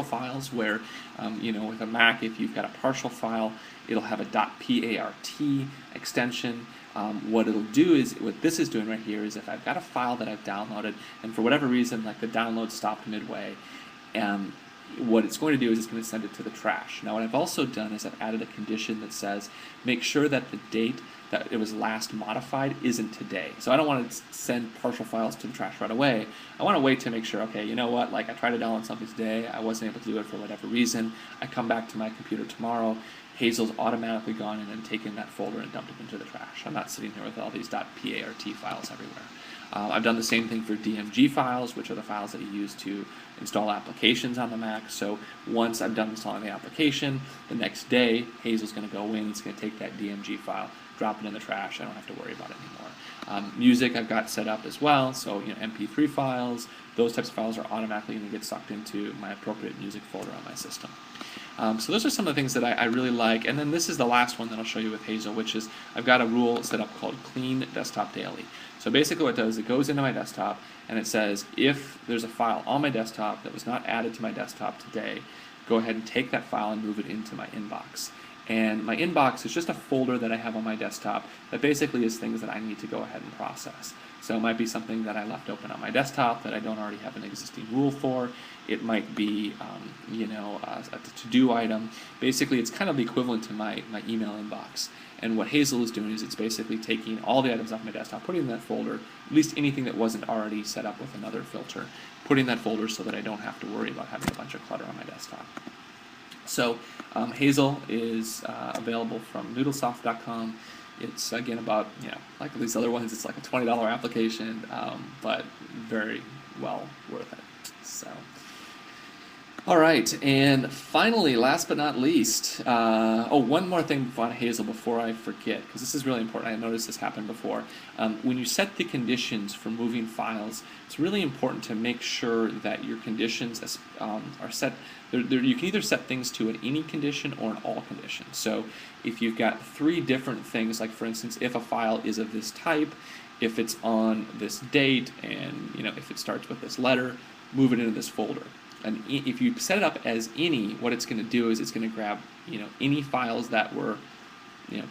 files where, with a Mac, if you've got a partial file, it'll have a .part extension. what it'll do is, what this is doing right here is, if I've got a file that I've downloaded and for whatever reason, like the download stopped midway, what it's going to do is it's going to send it to the trash. Now what I've also done is I've added a condition that says make sure that the date that it was last modified isn't today. So I don't want to send partial files to the trash right away. I want to wait to make sure, okay, you know what, like I tried to download something today, I wasn't able to do it for whatever reason, I come back to my computer tomorrow, Hazel's automatically gone in and taken that folder and dumped it into the trash. I'm not sitting here with all these .part files everywhere. I've done the same thing for DMG files, which are the files that you use to install applications on the Mac. So once I'm done installing the application, the next day, Hazel's going to go in, it's going to take that DMG file, drop it in the trash. I don't have to worry about it anymore. Music I've got set up as well, so MP3 files, those types of files are automatically going to get sucked into my appropriate music folder on my system. So those are some of the things that I really like. And then this is the last one that I'll show you with Hazel, which is I've got a rule set up called Clean Desktop Daily. So basically what it does is it goes into my desktop and it says if there's a file on my desktop that was not added to my desktop today, go ahead and take that file and move it into my inbox. And my inbox is just a folder that I have on my desktop that basically is things that I need to go ahead and process. So it might be something that I left open on my desktop that I don't already have an existing rule for. It might be, a to-do item. Basically, it's kind of the equivalent to my email inbox. And what Hazel is doing is it's basically taking all the items off my desktop, putting in that folder, at least anything that wasn't already set up with another filter, putting that folder so that I don't have to worry about having a bunch of clutter on my desktop. So Hazel is available from noodlesoft.com. It's again about, like these other ones, it's like a $20 application, but very well worth it. So, all right, and finally, last but not least, one more thing on Hazel before I forget, because this is really important. I noticed this happened before. When you set the conditions for moving files, it's really important to make sure that your conditions are set. You can either set things to an any condition or an all condition. So if you've got three different things, like for instance, if a file is of this type, if it's on this date, and if it starts with this letter, move it into this folder. And if you set it up as any, what it's going to do is it's going to grab any files that were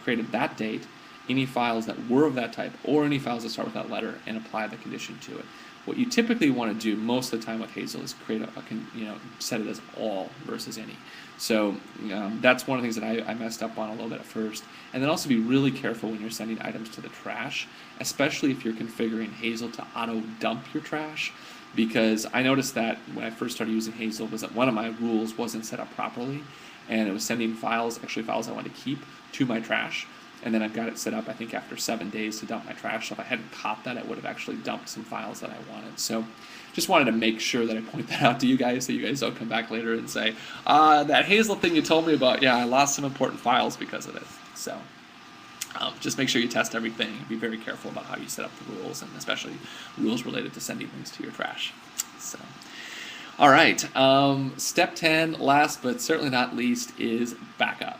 created that date, any files that were of that type, or any files that start with that letter, and apply the condition to it. What you typically want to do most of the time with Hazel is create set it as all versus any. So that's one of the things that I messed up on a little bit at first. And then also be really careful when you're sending items to the trash, especially if you're configuring Hazel to auto dump your trash. Because I noticed that when I first started using Hazel was that one of my rules wasn't set up properly, and it was sending files I wanted to keep, to my trash. And then I've got it set up, I think, after 7 days to dump my trash. So if I hadn't caught that, I would have actually dumped some files that I wanted. So just wanted to make sure that I point that out to you guys so you guys don't come back later and say, that Hazel thing you told me about, yeah, I lost some important files because of it. So just make sure you test everything and be very careful about how you set up the rules, and especially rules related to sending things to your trash. So, all right, step 10, last but certainly not least, is backup.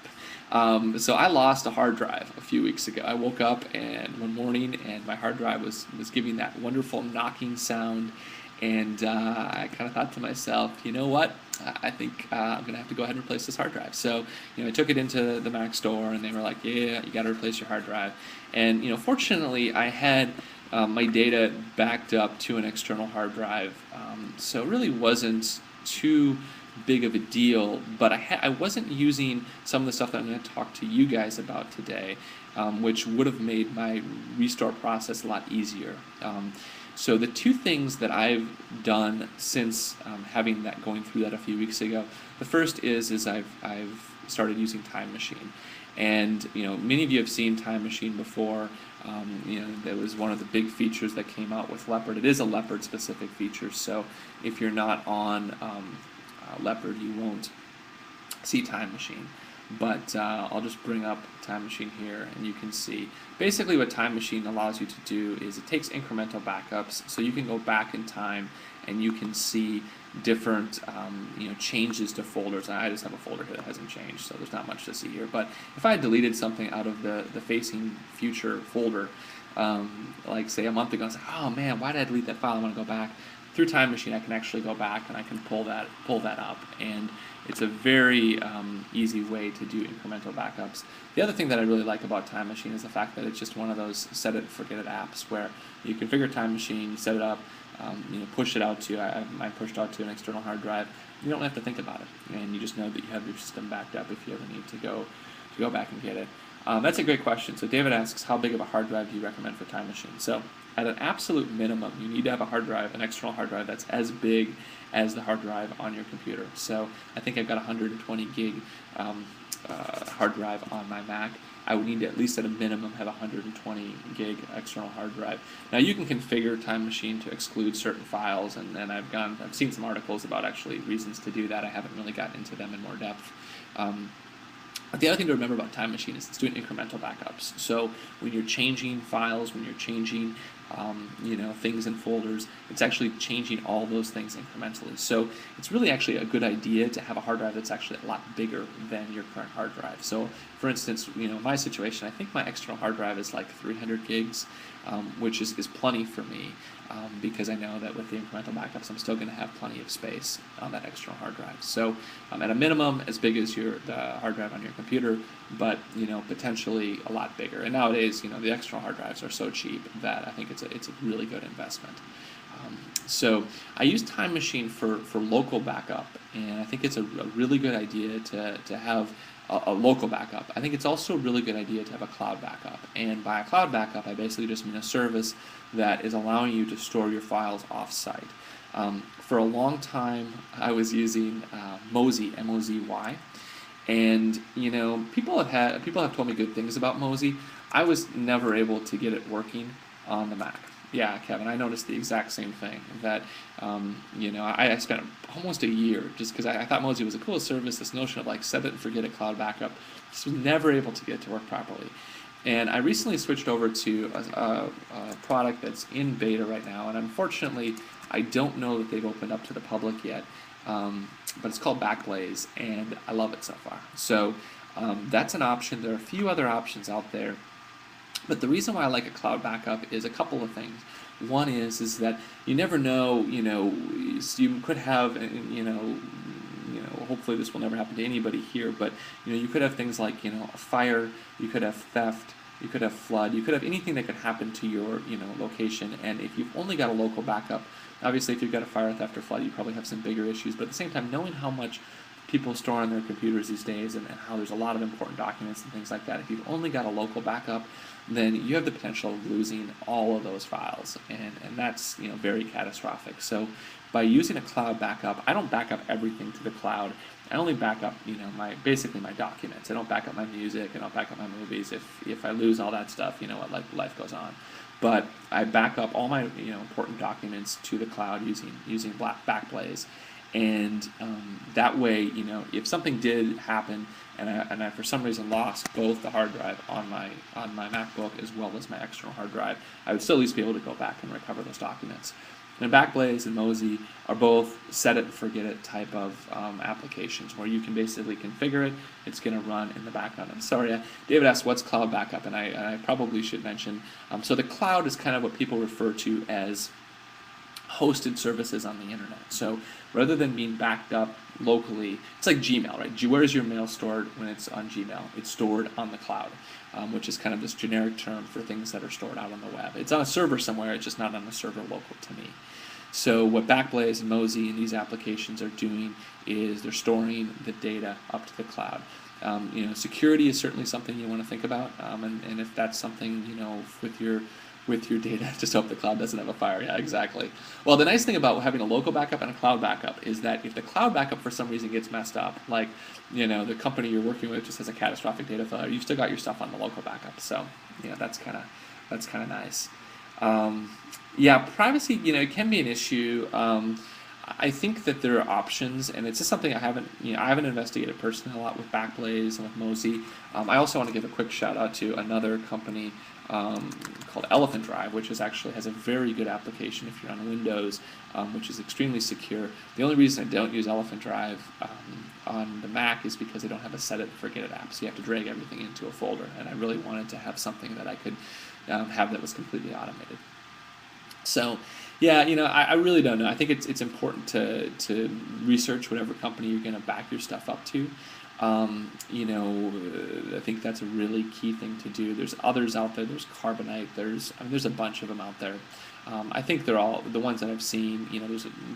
So I lost a hard drive a few weeks ago. I woke up one morning and my hard drive was giving that wonderful knocking sound, and I kind of thought to myself, you know what? I think I'm going to have to go ahead and replace this hard drive. So, I took it into the Mac store, and they were like, yeah, you got to replace your hard drive. And, fortunately, I had my data backed up to an external hard drive, so it really wasn't too big of a deal, but I wasn't using some of the stuff that I'm going to talk to you guys about today, which would have made my restore process a lot easier. So the two things that I've done since going through that a few weeks ago, the first is I've started using Time Machine. And many of you have seen Time Machine before. That was one of the big features that came out with Leopard. It is a Leopard specific feature, so if you're not on Leopard, you won't see Time Machine. But I'll just bring up Time Machine here, and you can see basically what Time Machine allows you to do is it takes incremental backups, so you can go back in time and you can see different changes to folders. I just have a folder here that hasn't changed, so there's not much to see here. But if I had deleted something out of the Facing Future folder, like say a month ago, I was like, oh man, why did I delete that file? I want to go back. through Time Machine, I can actually go back and I can pull that up, and it's a very easy way to do incremental backups. The other thing that I really like about Time Machine is the fact that it's just one of those set it and forget it apps where you configure Time Machine, you set it up, push it out to, I have mine pushed out to an external hard drive. You don't have to think about it, and you just know that you have your system backed up if you ever need to go back and get it. That's a great question. So David asks, how big of a hard drive do you recommend for Time Machine? So at an absolute minimum, you need to have a hard drive, an external hard drive that's as big as the hard drive on your computer. So I think I've got a 120 gig hard drive on my Mac. I would need to, at least at a minimum, have a 120 gig external hard drive. Now you can configure Time Machine to exclude certain files, and I've seen some articles about actually reasons to do that. I haven't really gotten into them in more depth. But the other thing to remember about Time Machine is it's doing incremental backups. So when you're changing files, when you're changing things in folders, it's actually changing all those things incrementally. So it's really actually a good idea to have a hard drive that's actually a lot bigger than your current hard drive. So for instance, my situation, I think my external hard drive is like 300 gigs, which is plenty for me, because I know that with the incremental backups, I'm still going to have plenty of space on that external hard drive. So at a minimum, as big as the hard drive on your computer, but potentially a lot bigger. And nowadays, the external hard drives are so cheap that I think it's a really good investment. So I use Time Machine for local backup, and I think it's a really good idea to have a local backup. I think it's also a really good idea to have a cloud backup. And by a cloud backup, I basically just mean a service that is allowing you to store your files off-site. For a long time, I was using Mozy, M-O-Z-Y, and people have told me good things about Mozy. I was never able to get it working on the Mac. Yeah, Kevin, I noticed the exact same thing. That I spent almost a year just because I thought Mozy was a cool service. This notion of like set it and forget it cloud backup, just was never able to get it to work properly. And I recently switched over to a product that's in beta right now, and unfortunately, I don't know that they've opened up to the public yet. But it's called Backblaze, and I love it so far. So that's an option. There are a few other options out there. But the reason why I like a cloud backup is a couple of things. One is that you never know, you could have, hopefully this will never happen to anybody here, but you could have things like, a fire, you could have theft, you could have flood, you could have anything that could happen to your, location. And if you've only got a local backup, obviously if you've got a fire, theft, or flood, you probably have some bigger issues. But at the same time, knowing how much people store on their computers these days and how there's a lot of important documents and things like that, if you've only got a local backup, then you have the potential of losing all of those files, and that's very catastrophic. So by using a cloud backup, I don't back up everything to the cloud. I only back up basically my documents. I don't back up my music, I don't back up my movies. If I lose all that stuff, life goes on. But I back up all my important documents to the cloud using Backblaze. And that way, if something did happen and I for some reason lost both the hard drive on my MacBook as well as my external hard drive, I would still at least be able to go back and recover those documents. And Backblaze and Mozy are both set it and forget it type of applications where you can basically configure it. It's going to run in the background. I'm sorry, David asked what's cloud backup, and I probably should mention. So the cloud is kind of what people refer to as hosted services on the internet. So rather than being backed up locally, it's like Gmail, right? Where is your mail stored when it's on Gmail? It's stored on the cloud, which is kind of this generic term for things that are stored out on the web. It's on a server somewhere, it's just not on a server local to me. So what Backblaze and Mozy and these applications are doing is they're storing the data up to the cloud. Security is certainly something you want to think about, and if that's something, with your data, just hope the cloud doesn't have a fire. Yeah, exactly. Well, the nice thing about having a local backup and a cloud backup is that if the cloud backup for some reason gets messed up, like the company you're working with just has a catastrophic data failure, you've still got your stuff on the local backup. So that's kind of nice. Privacy, it can be an issue. I think that there are options, and it's just something I haven't investigated personally a lot with Backblaze and with Mozy. I also want to give a quick shout out to another company called Elephant Drive, which has a very good application if you're on Windows, which is extremely secure. The only reason I don't use Elephant Drive on the Mac is because they don't have a set it and forget it app, so you have to drag everything into a folder, and I really wanted to have something that I could have that was completely automated. So Yeah, I really don't know. I think it's important to research whatever company you're going to back your stuff up to. I think that's a really key thing to do. There's others out there. There's Carbonite. There's a bunch of them out there. I think they're all the ones that I've seen.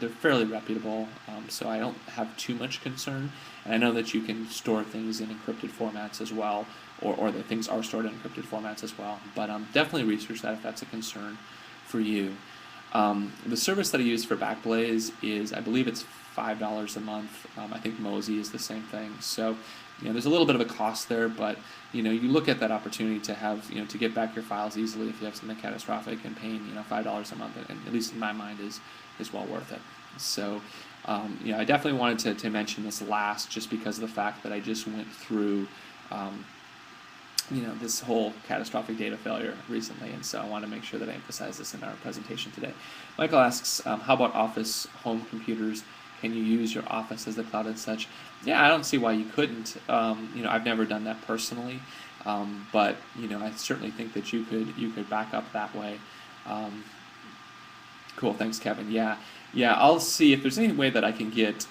They're fairly reputable, so I don't have too much concern. And I know that you can store things in encrypted formats as well, or that things are stored in encrypted formats as well. But definitely research that if that's a concern for you. The service that I use for Backblaze is, I believe it's $5 a month. I think Mosey is the same thing. So, there's a little bit of a cost there, but you look at that opportunity to have, to get back your files easily if you have something catastrophic, and paying $5 a month, and at least in my mind is well worth it. So, I definitely wanted to mention this last, just because of the fact that I just went through this whole catastrophic data failure recently, and so I want to make sure that I emphasize this in our presentation today. Michael asks, how about Office home computers? Can you use your Office as the cloud and such? Yeah, I don't see why you couldn't. I've never done that personally, but I certainly think that you could back up that way. Cool, thanks, Kevin. Yeah, I'll see if there's any way that I can get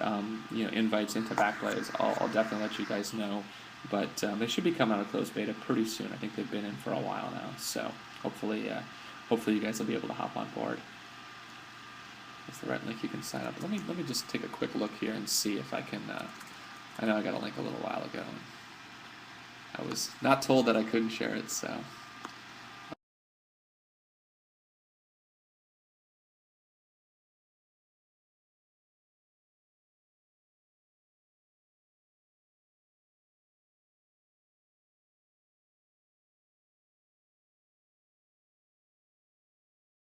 invites into Backblaze. I'll definitely let you guys know. But they should be coming out of closed beta pretty soon. I think they've been in for a while now, so hopefully you guys will be able to hop on board. That's the right link you can sign up. Let me just take a quick look here and see if I can. I know I got a link a little while ago. I was not told that I couldn't share it, so.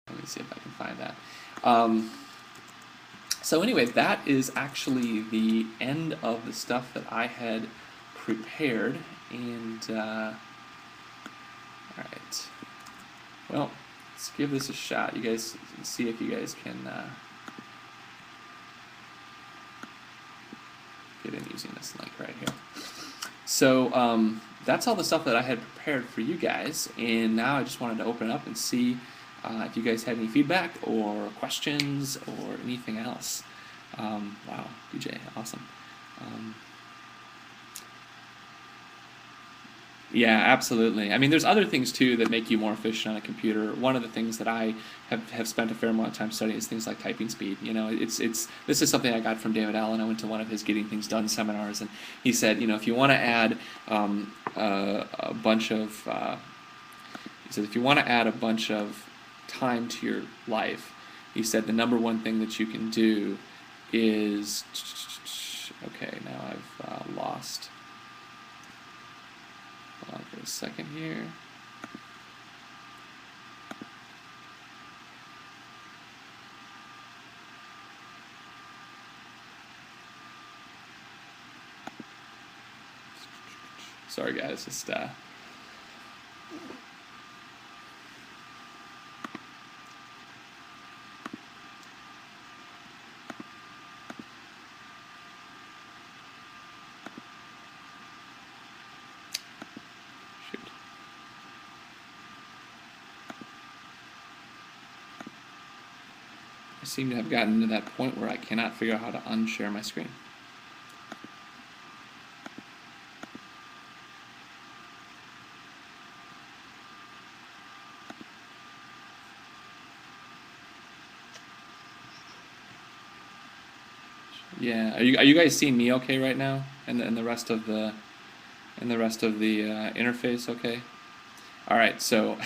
Let me see if I can find that. So anyway, that is actually the end of the stuff that I had prepared. And all right, well, let's give this a shot. You guys see if you guys can get in using this link right here. So that's all the stuff that I had prepared for you guys, and now I just wanted to open it up and see if you guys had any feedback or questions or anything else. Wow, DJ, awesome. Yeah, absolutely. I mean, there's other things too that make you more efficient on a computer. One of the things that I have spent a fair amount of time studying is things like typing speed. This is something I got from David Allen. I went to one of his Getting Things Done seminars, and he said, if you want to add a bunch of, time to your life, he said the number one thing that you can do is, okay, now I've lost. Hold on for a second here. Sorry guys, just I seem to have gotten to that point where I cannot figure out how to unshare my screen. Yeah, are you guys seeing me okay right now, and the rest of the interface okay? All right, so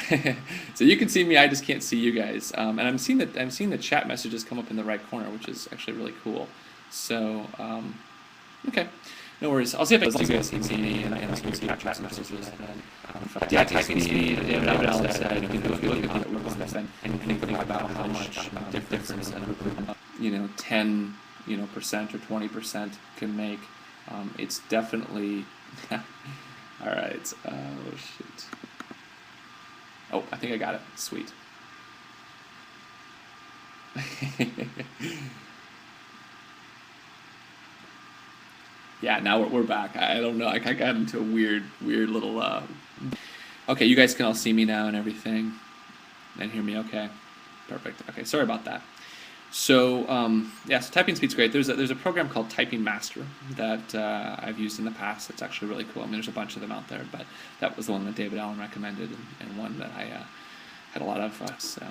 so you can see me, I just can't see you guys, and I'm seeing the chat messages come up in the right corner, which is actually really cool. So okay, no worries. I'll see if you guys can see me, and I can see chat messages. Yeah, typing speed. David Allen said, if you look at the workload, and think about how much difference 10% or 20% can make. It's definitely. All right. Oh shoot. Oh, I think I got it. Sweet. Yeah, now we're back. I don't know. I got into a weird little. Okay, you guys can all see me now and everything, and hear me okay. Perfect. Okay, sorry about that. So yeah, so typing speed's great. There's a program called Typing Master that I've used in the past. It's actually really cool. I mean, there's a bunch of them out there, but that was the one that David Allen recommended, and one that I had a lot of. So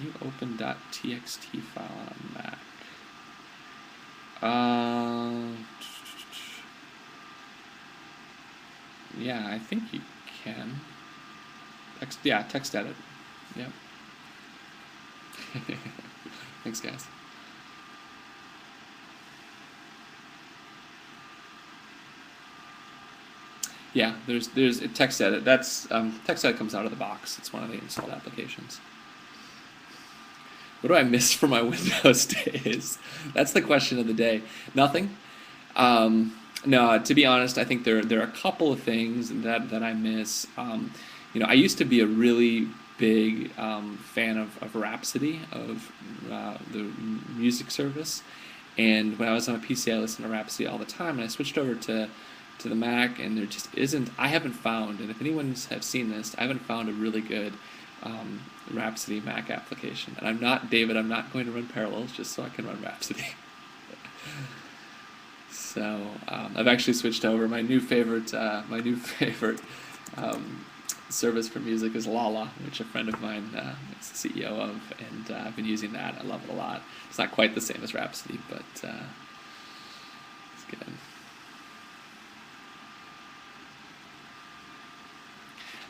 you open .txt file on Mac. Yeah, I think you can. Text edit. Yep. Thanks, guys. Yeah, there's a text edit. That's text edit comes out of the box. It's one of the installed applications. What do I miss from my Windows days? That's the question of the day. Nothing. No, to be honest, I think there are a couple of things that I miss. I used to be a really big fan of Rhapsody, of the music service, and when I was on a PC, I listened to Rhapsody all the time, and I switched over to the Mac, and there just isn't. I haven't found, and if anyone's have seen this, I haven't found a really good Rhapsody Mac application. And I'm not going to run Parallels just so I can run Rhapsody. So I've actually switched over. My new favorite service for music is Lala, which a friend of mine is the CEO of, and I've been using that. I love it a lot. It's not quite the same as Rhapsody, but it's good.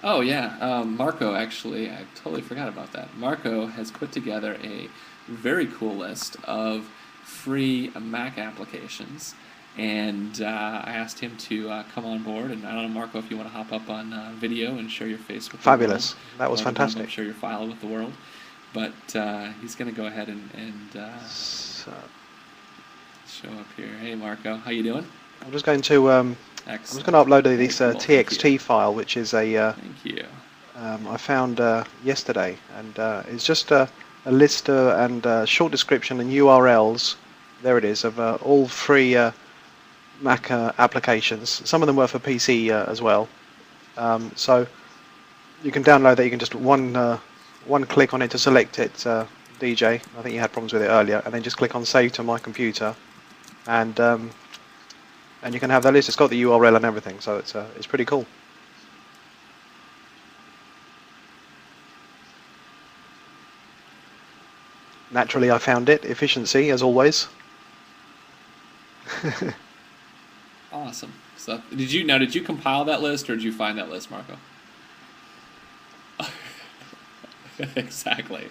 Oh yeah, Marco, actually, I totally forgot about that. Marco has put together a very cool list of free Mac applications, and I asked him to come on board, and I don't know, Marco, if you want to hop up on video and share your face with Fabulous. the world. That was fantastic. Share your file with the world. But he's going to go ahead and show up here. Hey, Marco, how you doing? I'm just going to upload this TXT file, which is a thank you. I found yesterday, and it's just a list and a short description and URLs. There it is, of all free Mac applications. Some of them were for PC as well. So you can download that. You can just one click on it to select it. DJ, I think you had problems with it earlier, and then just click on Save to My Computer, and you can have that list. It's got the URL and everything, so it's pretty cool. Naturally, I found it. Efficiency, as always. Awesome. So, did you compile that list, or did you find that list, Marco? Exactly.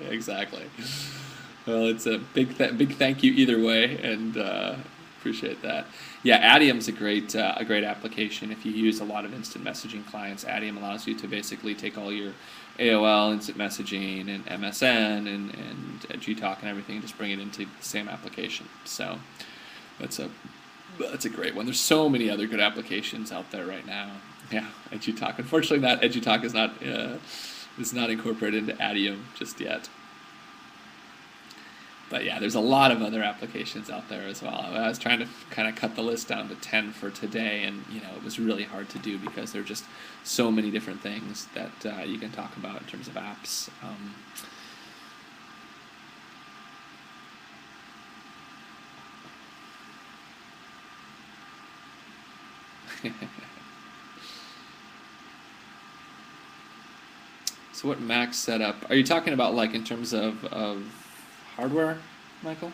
Well, it's a big thank you either way, and appreciate that. Yeah, Adium's a great application. If you use a lot of instant messaging clients, Adium allows you to basically take all your AOL instant messaging and MSN and Gtalk and everything, and just bring it into the same application. So that's a great one. There's so many other good applications out there right now. Yeah, Gtalk. Unfortunately, Gtalk is not incorporated into Adium just yet. But yeah, there's a lot of other applications out there as well. I was trying to kind of cut the list down to 10 for today, and it was really hard to do because there are just so many different things that you can talk about in terms of apps. So what Mac setup? Are you talking about like in terms of hardware, Michael?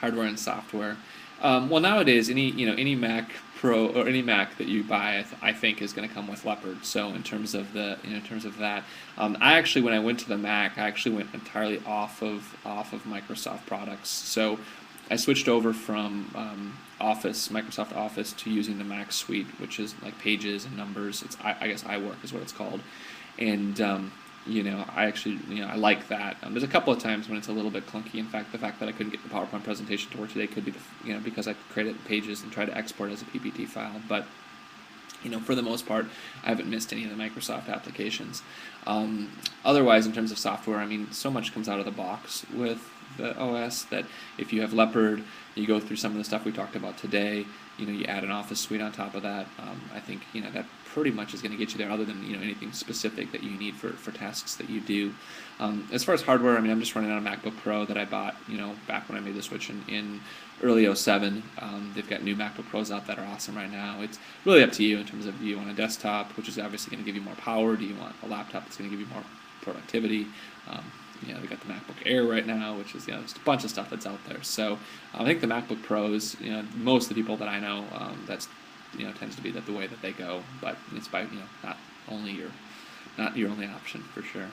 Hardware and software. Well, nowadays any Mac Pro or any Mac that you buy, I think is going to come with Leopard. So in terms of that, I actually, when I went to the Mac, I actually went entirely off of Microsoft products. So I switched over from Microsoft Office, to using the Mac Suite, which is like Pages and Numbers. I guess iWork is what it's called, and I actually I like that. There's a couple of times when it's a little bit clunky. In fact, the fact that I couldn't get the PowerPoint presentation to work today could be because I created Pages and tried to export as a PPT file. But For the most part, I haven't missed any of the Microsoft applications. Otherwise, in terms of software, I mean, so much comes out of the box with the OS that if you have Leopard, you go through some of the stuff we talked about today. You add an Office suite on top of that. I think that pretty much is going to get you there, other than anything specific that you need for tasks that you do. As far as hardware, I mean, I'm just running on a MacBook Pro that I bought back when I made the switch in early '07. They've got new MacBook Pros out that are awesome right now. It's really up to you in terms of, do you want a desktop, which is obviously going to give you more power? Do you want a laptop that's going to give you more productivity? They got the MacBook Air right now, which is just a bunch of stuff that's out there. So I think the MacBook Pros, most of the people that I know, that's tends to be the way that they go. But it's by not your only option for sure.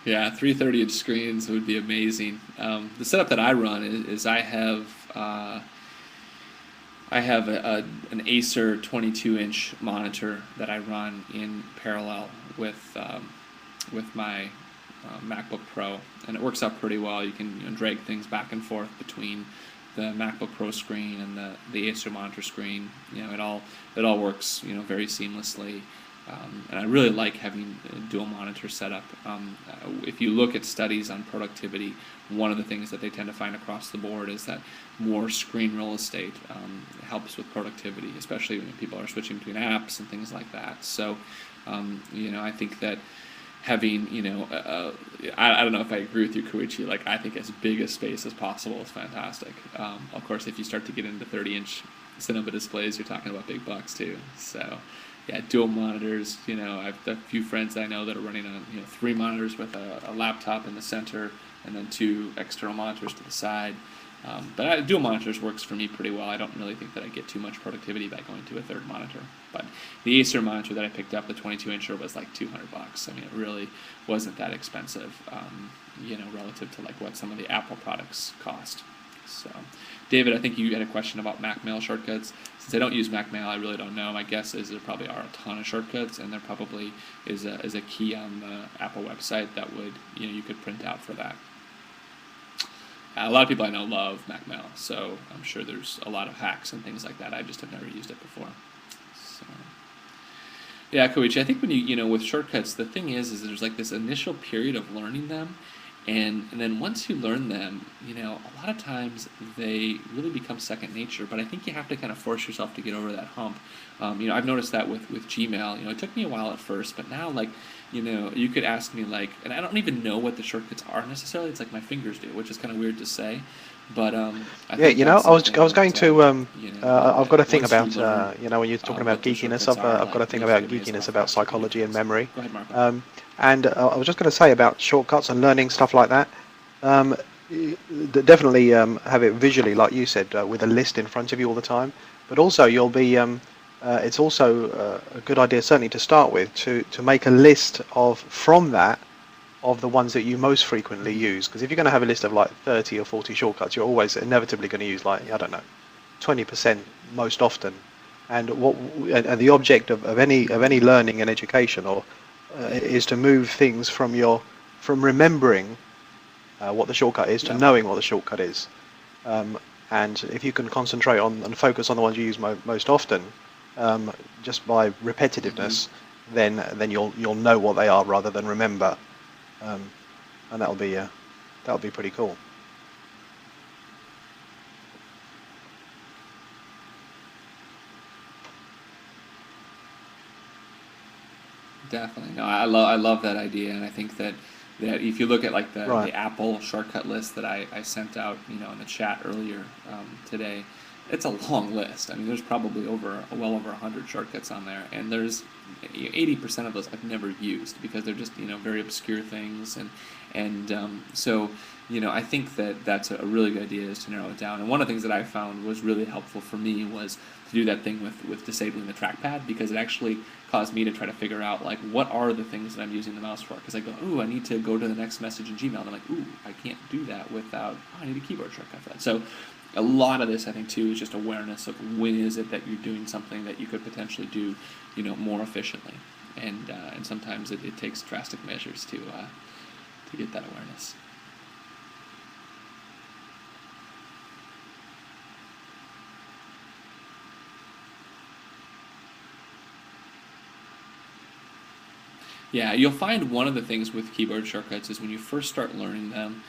Yeah, 330-inch screens would be amazing. The setup that I run is I have an Acer 22-inch monitor that I run in parallel with my MacBook Pro, and it works out pretty well. You can drag things back and forth between the MacBook Pro screen and the Acer monitor screen. It all works very seamlessly. And I really like having a dual monitor setup. If you look at studies on productivity, one of the things that they tend to find across the board is that more screen real estate helps with productivity, especially when people are switching between apps and things like that. So, I think that having, I don't know if I agree with you, Koichi, like I think as big a space as possible is fantastic. Of course, if you start to get into 30-inch cinema displays, you're talking about big bucks too. So, yeah, dual monitors. I've a few friends I know that are running on 3 monitors with a laptop in the center and then 2 external monitors to the side. But dual monitors works for me pretty well. I don't really think that I get too much productivity by going to a third monitor. But the Acer monitor that I picked up, the 22-incher, was like $200. I mean, it really wasn't that expensive, relative to like what some of the Apple products cost. So, David, I think you had a question about Mac Mail shortcuts. Since I don't use Mac Mail, I really don't know. My guess is there probably are a ton of shortcuts, and there probably is a key on the Apple website that would you could print out for that. A lot of people I know love Mac Mail, so I'm sure there's a lot of hacks and things like that. I just have never used it before. So, yeah, Koichi, I think when you with shortcuts, the thing is there's like this initial period of learning them. And then once you learn them, a lot of times they really become second nature. But I think you have to kind of force yourself to get over that hump. I've noticed that with Gmail. It took me a while at first, but now you could ask me and I don't even know what the shortcuts are necessarily. It's like my fingers do, which is kind of weird to say. But I think I was going to I've got a thing once you about learn, when you're talking about what the geekiness, shortcuts are, I've got a thing most about of it is geekiness how about fast you can psychology do and things. memory. Go ahead, Marco. And I was just going to say about shortcuts and learning stuff like that. Definitely have it visually, like you said, with a list in front of you all the time. But also, you'll be. It's also a good idea, certainly to start with, to make a list from that of the ones that you most frequently use. Because if you're going to have a list of like 30 or 40 shortcuts, you're always inevitably going to use 20% most often. And the object of any learning and education is to move things from remembering what the shortcut is to knowing what the shortcut is. And if you can concentrate on and focus on the ones you use most often, just by repetitiveness, then you'll know what they are rather than remember, and that'll be pretty cool. Definitely. No, I love that idea, and I think that if you look at like the Apple shortcut list that I sent out, in the chat earlier today, it's a long list. I mean, there's probably well over 100 shortcuts on there, and there's 80% of those I've never used because they're just very obscure things, and And so, I think that that's a really good idea, is to narrow it down. And one of the things that I found was really helpful for me was to do that thing with disabling the trackpad, because it actually caused me to try to figure out, like, what are the things that I'm using the mouse for? Because I go, ooh, I need to go to the next message in Gmail, and I'm like, ooh, I can't do that without, I need a keyboard shortcut for that. So a lot of this, I think, too, is just awareness of when is it that you're doing something that you could potentially do, more efficiently. And sometimes it takes drastic measures to get that awareness. Yeah, you'll find one of the things with keyboard shortcuts is when you first start learning them,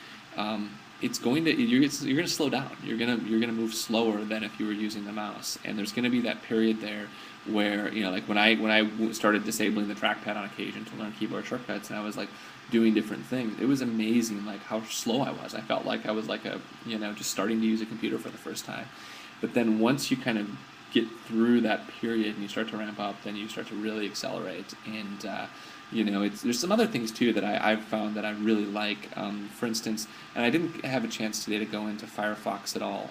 it's going to you're going to slow down. You're gonna move slower than if you were using the mouse, and there's going to be that period there where like when I started disabling the trackpad on occasion to learn keyboard shortcuts, and I was like doing different things. It was amazing, like how slow I was. I felt like I was like just starting to use a computer for the first time. But then once you kind of get through that period and you start to ramp up, then you start to really accelerate. And there's some other things too that I've found that I really like. For instance, and I didn't have a chance today to go into Firefox at all,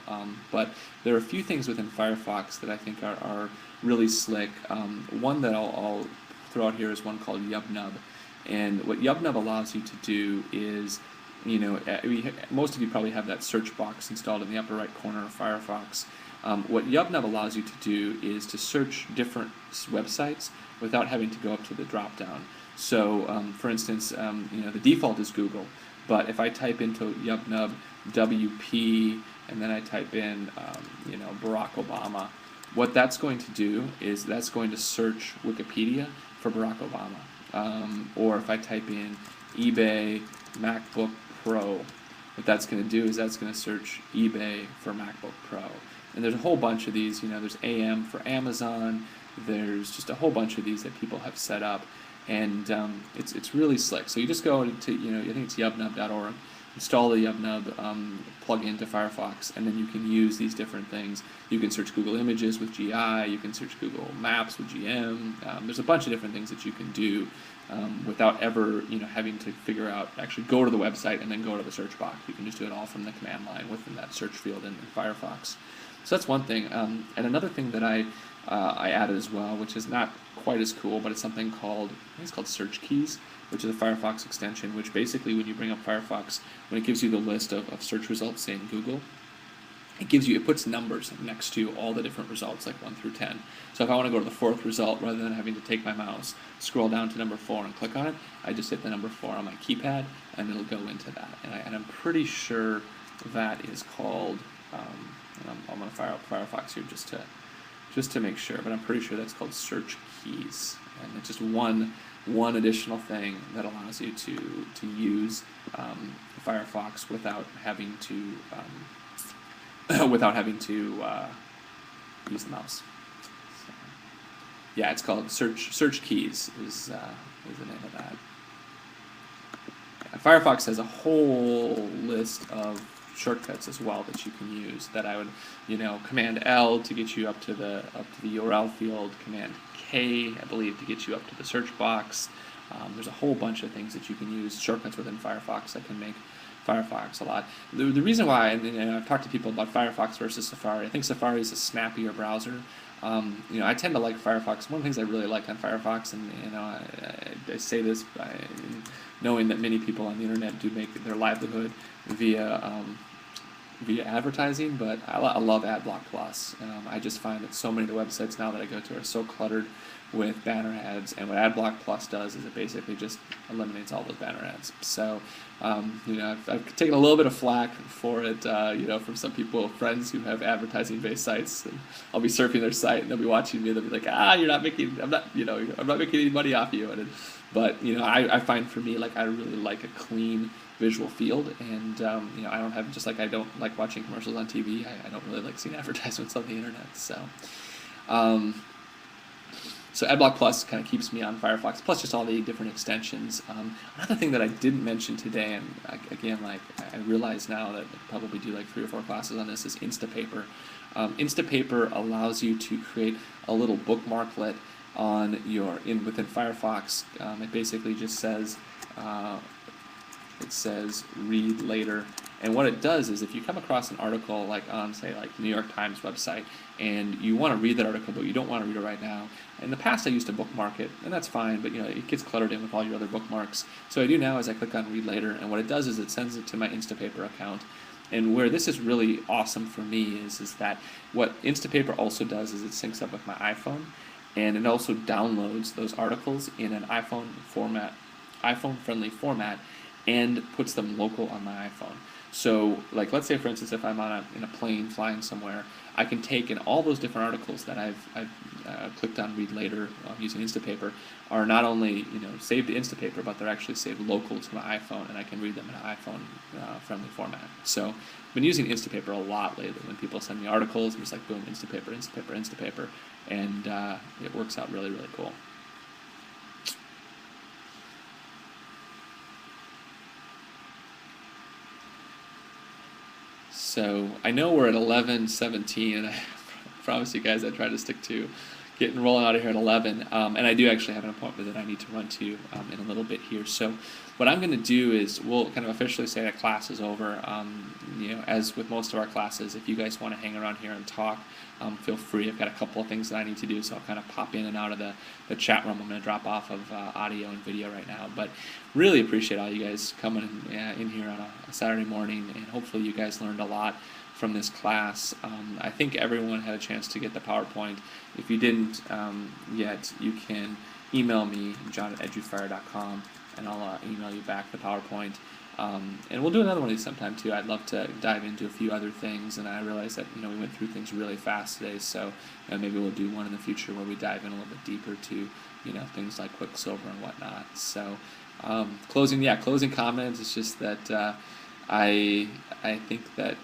but there are a few things within Firefox that I think are really slick. One that I'll throw out here is one called YubNub. And what YubNub allows you to do is, most of you probably have that search box installed in the upper right corner of Firefox. What YubNub allows you to do is to search different websites without having to go up to the drop-down. So, for instance, the default is Google, but if I type into YubNub WP and then I type in, Barack Obama, what that's going to do is that's going to search Wikipedia for Barack Obama. Or if I type in eBay MacBook Pro, what that's going to do is that's going to search eBay for MacBook Pro. And there's a whole bunch of these. There's AM for Amazon. There's just a whole bunch of these that people have set up, and it's really slick. So you just go to I think it's yubnub.org, install the YubNub plug-in to Firefox, and then you can use these different things. You can search Google Images with GI. You can search Google Maps with GM. There's a bunch of different things that you can do without ever having to figure out, actually go to the website and then go to the search box. You can just do it all from the command line within that search field in Firefox. So that's one thing. And another thing that I added as well, which is not quite as cool, but it's something called, I think it's called Search Keys, which is a Firefox extension, which basically when you bring up Firefox, when it gives you the list of search results, say in Google, it puts numbers next to all the different results, like 1 through 10. So if I want to go to the 4th result, rather than having to take my mouse, scroll down to number 4 and click on it, I just hit the number 4 on my keypad, and it'll go into that. And I'm pretty sure that is called, I'm going to fire up Firefox here just to make sure, but I'm pretty sure that's called Search Keys. And it's just one additional thing that allows you to use Firefox without having to use the mouse. So, yeah, it's called Search Keys is the name of that. Yeah, Firefox has a whole list of shortcuts as well that you can use. That I would, Command L to get you up to the URL field, Command K, I believe, to get you up to the search box. There's a whole bunch of things that you can use, shortcuts within Firefox that can make Firefox a lot. The reason why, and I've talked to people about Firefox versus Safari. I think Safari is a snappier browser. I tend to like Firefox. One of the things I really like on Firefox, and I say this by knowing that many people on the internet do make their livelihood via advertising, but I love AdBlock Plus. I just find that so many of the websites now that I go to are so cluttered with banner ads, and what AdBlock Plus does is it basically just eliminates all those banner ads. So, I've taken a little bit of flack for it, from some people, friends who have advertising-based sites, and I'll be surfing their site, and they'll be watching me, and they'll be like, I'm not making any money off you. But I find for me, like, I really like a clean visual field, and I don't have, just like I don't like watching commercials on TV, I don't really like seeing advertisements on the internet. So AdBlock Plus kind of keeps me on Firefox, plus just all the different extensions. Another thing that I didn't mention today, and again, like I realize now that I probably do like 3 or 4 classes on this, is Instapaper. Instapaper allows you to create a little bookmarklet on within Firefox. It basically just says, it says read later. And what it does is if you come across an article like on, say, like the New York Times website, and you want to read that article, but you don't want to read it right now. In the past, I used to bookmark it, and that's fine, but it gets cluttered in with all your other bookmarks. So what I do now is I click on read later, and what it does is it sends it to my Instapaper account. And where this is really awesome for me is that what Instapaper also does is it syncs up with my iPhone, and it also downloads those articles in an iPhone-friendly format, and puts them local on my iPhone. So, like, let's say, for instance, if I'm in a plane flying somewhere, I can take in all those different articles that I've clicked on read later using Instapaper are not only saved to Instapaper, but they're actually saved local to my iPhone, and I can read them in an iPhone-friendly format. So, I've been using Instapaper a lot lately. When people send me articles, I'm just like, boom, Instapaper, Instapaper, Instapaper, and it works out really, really cool. So I know we're at 11:17, and I promise you guys I try to stick to getting rolling out of here at 11. And I do actually have an appointment that I need to run to in a little bit here. So what I'm going to do is we'll kind of officially say that class is over. As with most of our classes, if you guys want to hang around here and talk, feel free. I've got a couple of things that I need to do, so I'll kind of pop in and out of the chat room. I'm going to drop off of audio and video right now. But really appreciate all you guys coming in here on a Saturday morning, and hopefully you guys learned a lot from this class. I think everyone had a chance to get the PowerPoint. If you didn't yet, you can email me, john@edufire.com, and I'll email you back the PowerPoint. And we'll do another one of these sometime too. I'd love to dive into a few other things, and I realize that we went through things really fast today, so maybe we'll do one in the future where we dive in a little bit deeper to things like Quicksilver and whatnot. So closing comments is just that I think that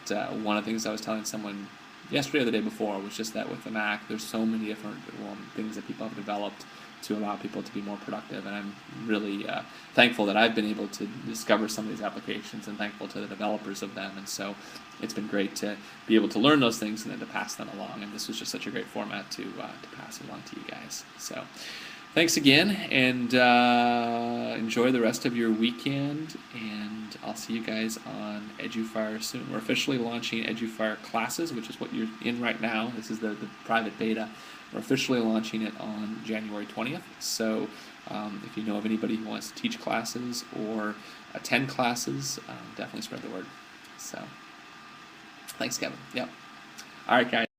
one of the things I was telling someone yesterday or the day before was just that with the Mac, there's so many different things that people have developed to allow people to be more productive, and I'm really thankful that I've been able to discover some of these applications, and thankful to the developers of them. And so it's been great to be able to learn those things and then to pass them along, and this was just such a great format to pass along to you guys. So thanks again, and enjoy the rest of your weekend, and I'll see you guys on edufire soon. We're officially launching edufire classes, which is what you're in right now. This is the private beta. We're officially launching it on January 20th, so if you know of anybody who wants to teach classes or attend classes, definitely spread the word. So, thanks, Kevin. Yep. All right, guys.